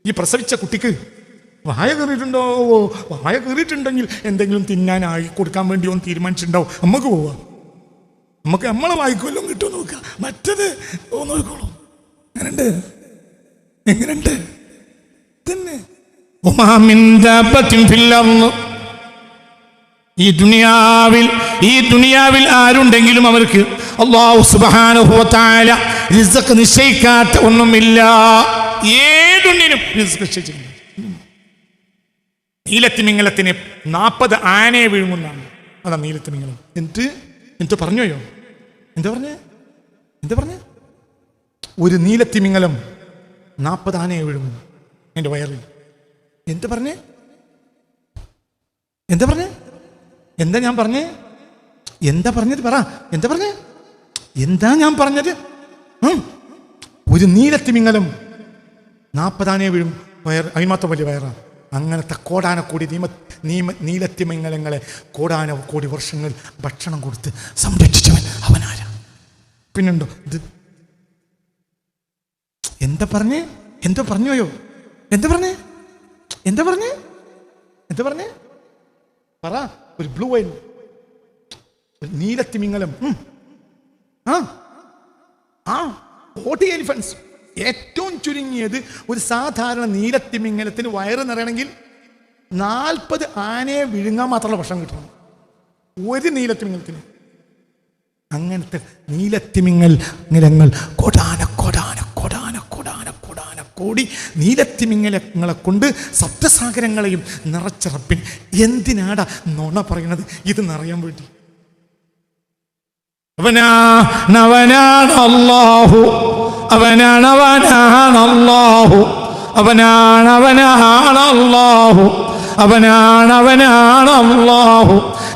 [SPEAKER 1] ഈ പ്രസവിച്ച കുട്ടിക്ക് വായ കയറിയിട്ടുണ്ടോ? വായ കയറിയിട്ടുണ്ടെങ്കിൽ എന്തെങ്കിലും തിന്നാനായി കൊടുക്കാൻ വേണ്ടി ഒന്ന് തീരുമാനിച്ചിട്ടുണ്ടാവും, നമുക്ക് പോവാം, നമുക്ക് നമ്മളെ വായിക്കുമല്ലോ കിട്ടുമോ നോക്കുക, മറ്റത് നോക്കോളൂ. എങ്ങനെയുണ്ട് തന്നെ? ഈ ദുനിയാവിൽ ആരുണ്ടെങ്കിലും അവർക്ക് അല്ലാഹു സുബ്ഹാനഹു വ തആല റിസ്ക് നിശ്ചയിക്കാത്ത ഒന്നുമില്ല. ഏതൊന്നിനും റിസ്ക് നിശ്ചയിച്ചിട്ടുണ്ട്. നീലത്തിമിംഗലത്തിന് 40 ആനയെ വിഴുങ്ങുന്നതാണ്. അതാ നീലത്തിമിംഗലം. എന്ത് പറഞ്ഞോയോ? എന്താ പറഞ്ഞേ? ഒരു നീലത്തിമിംഗലം 40 ആനയെ വിഴുങ്ങുന്നു എൻ്റെ വയറിൽ. എന്താ പറഞ്ഞേ? എന്താ ഞാൻ പറഞ്ഞത്? പറ. എന്താ ഞാൻ പറഞ്ഞത്? ഒരു നീലത്തിമിംഗലം 40 ആനയെ വീഴും അതിന് മാത്രം വലിയ വയറാണ്. അങ്ങനത്തെ കോടാനക്കോടി നീലത്തിമിംഗലങ്ങളെ കോടാനക്കോടി വർഷങ്ങൾ ഭക്ഷണം കൊടുത്ത് സംരക്ഷിച്ചവൻ അവനാരാ? പിന്നുണ്ടോ ഇത്? എന്താ പറഞ്ഞോയോ? എന്താ പറഞ്ഞേ? പറ. ഒരു ബ്ലൂ വൈൽ, ഒരു നീലത്തിമിംഗലം, 40 എലിഫൻസ്. ഏറ്റവും ചുരുങ്ങിയത് ഒരു സാധാരണ നീലത്തിമിംഗലത്തിന് വയറ് നിറയണമെങ്കിൽ 40 ആനയെ വിഴുങ്ങാൻ മാത്രമുള്ള ഭക്ഷണം കിട്ടണം ഒരു നീലത്തിമിംഗലത്തിന്. അങ്ങനത്തെ നീലത്തിമിംഗലങ്ങൾ കോടി നീലത്തിമിംഗലങ്ങളെ കൊണ്ട് സപ്തസാഗരങ്ങളെയും നിറച്ചിറപ്പിൻ. എന്തിനാടാ നുണ പറയുന്നത്? ഇത് നിറയാൻ വേണ്ടി. അവനാണ് അല്ലാഹു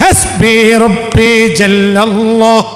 [SPEAKER 1] ഹസ്ബി റബ്ബി ജല്ലല്ലാഹ്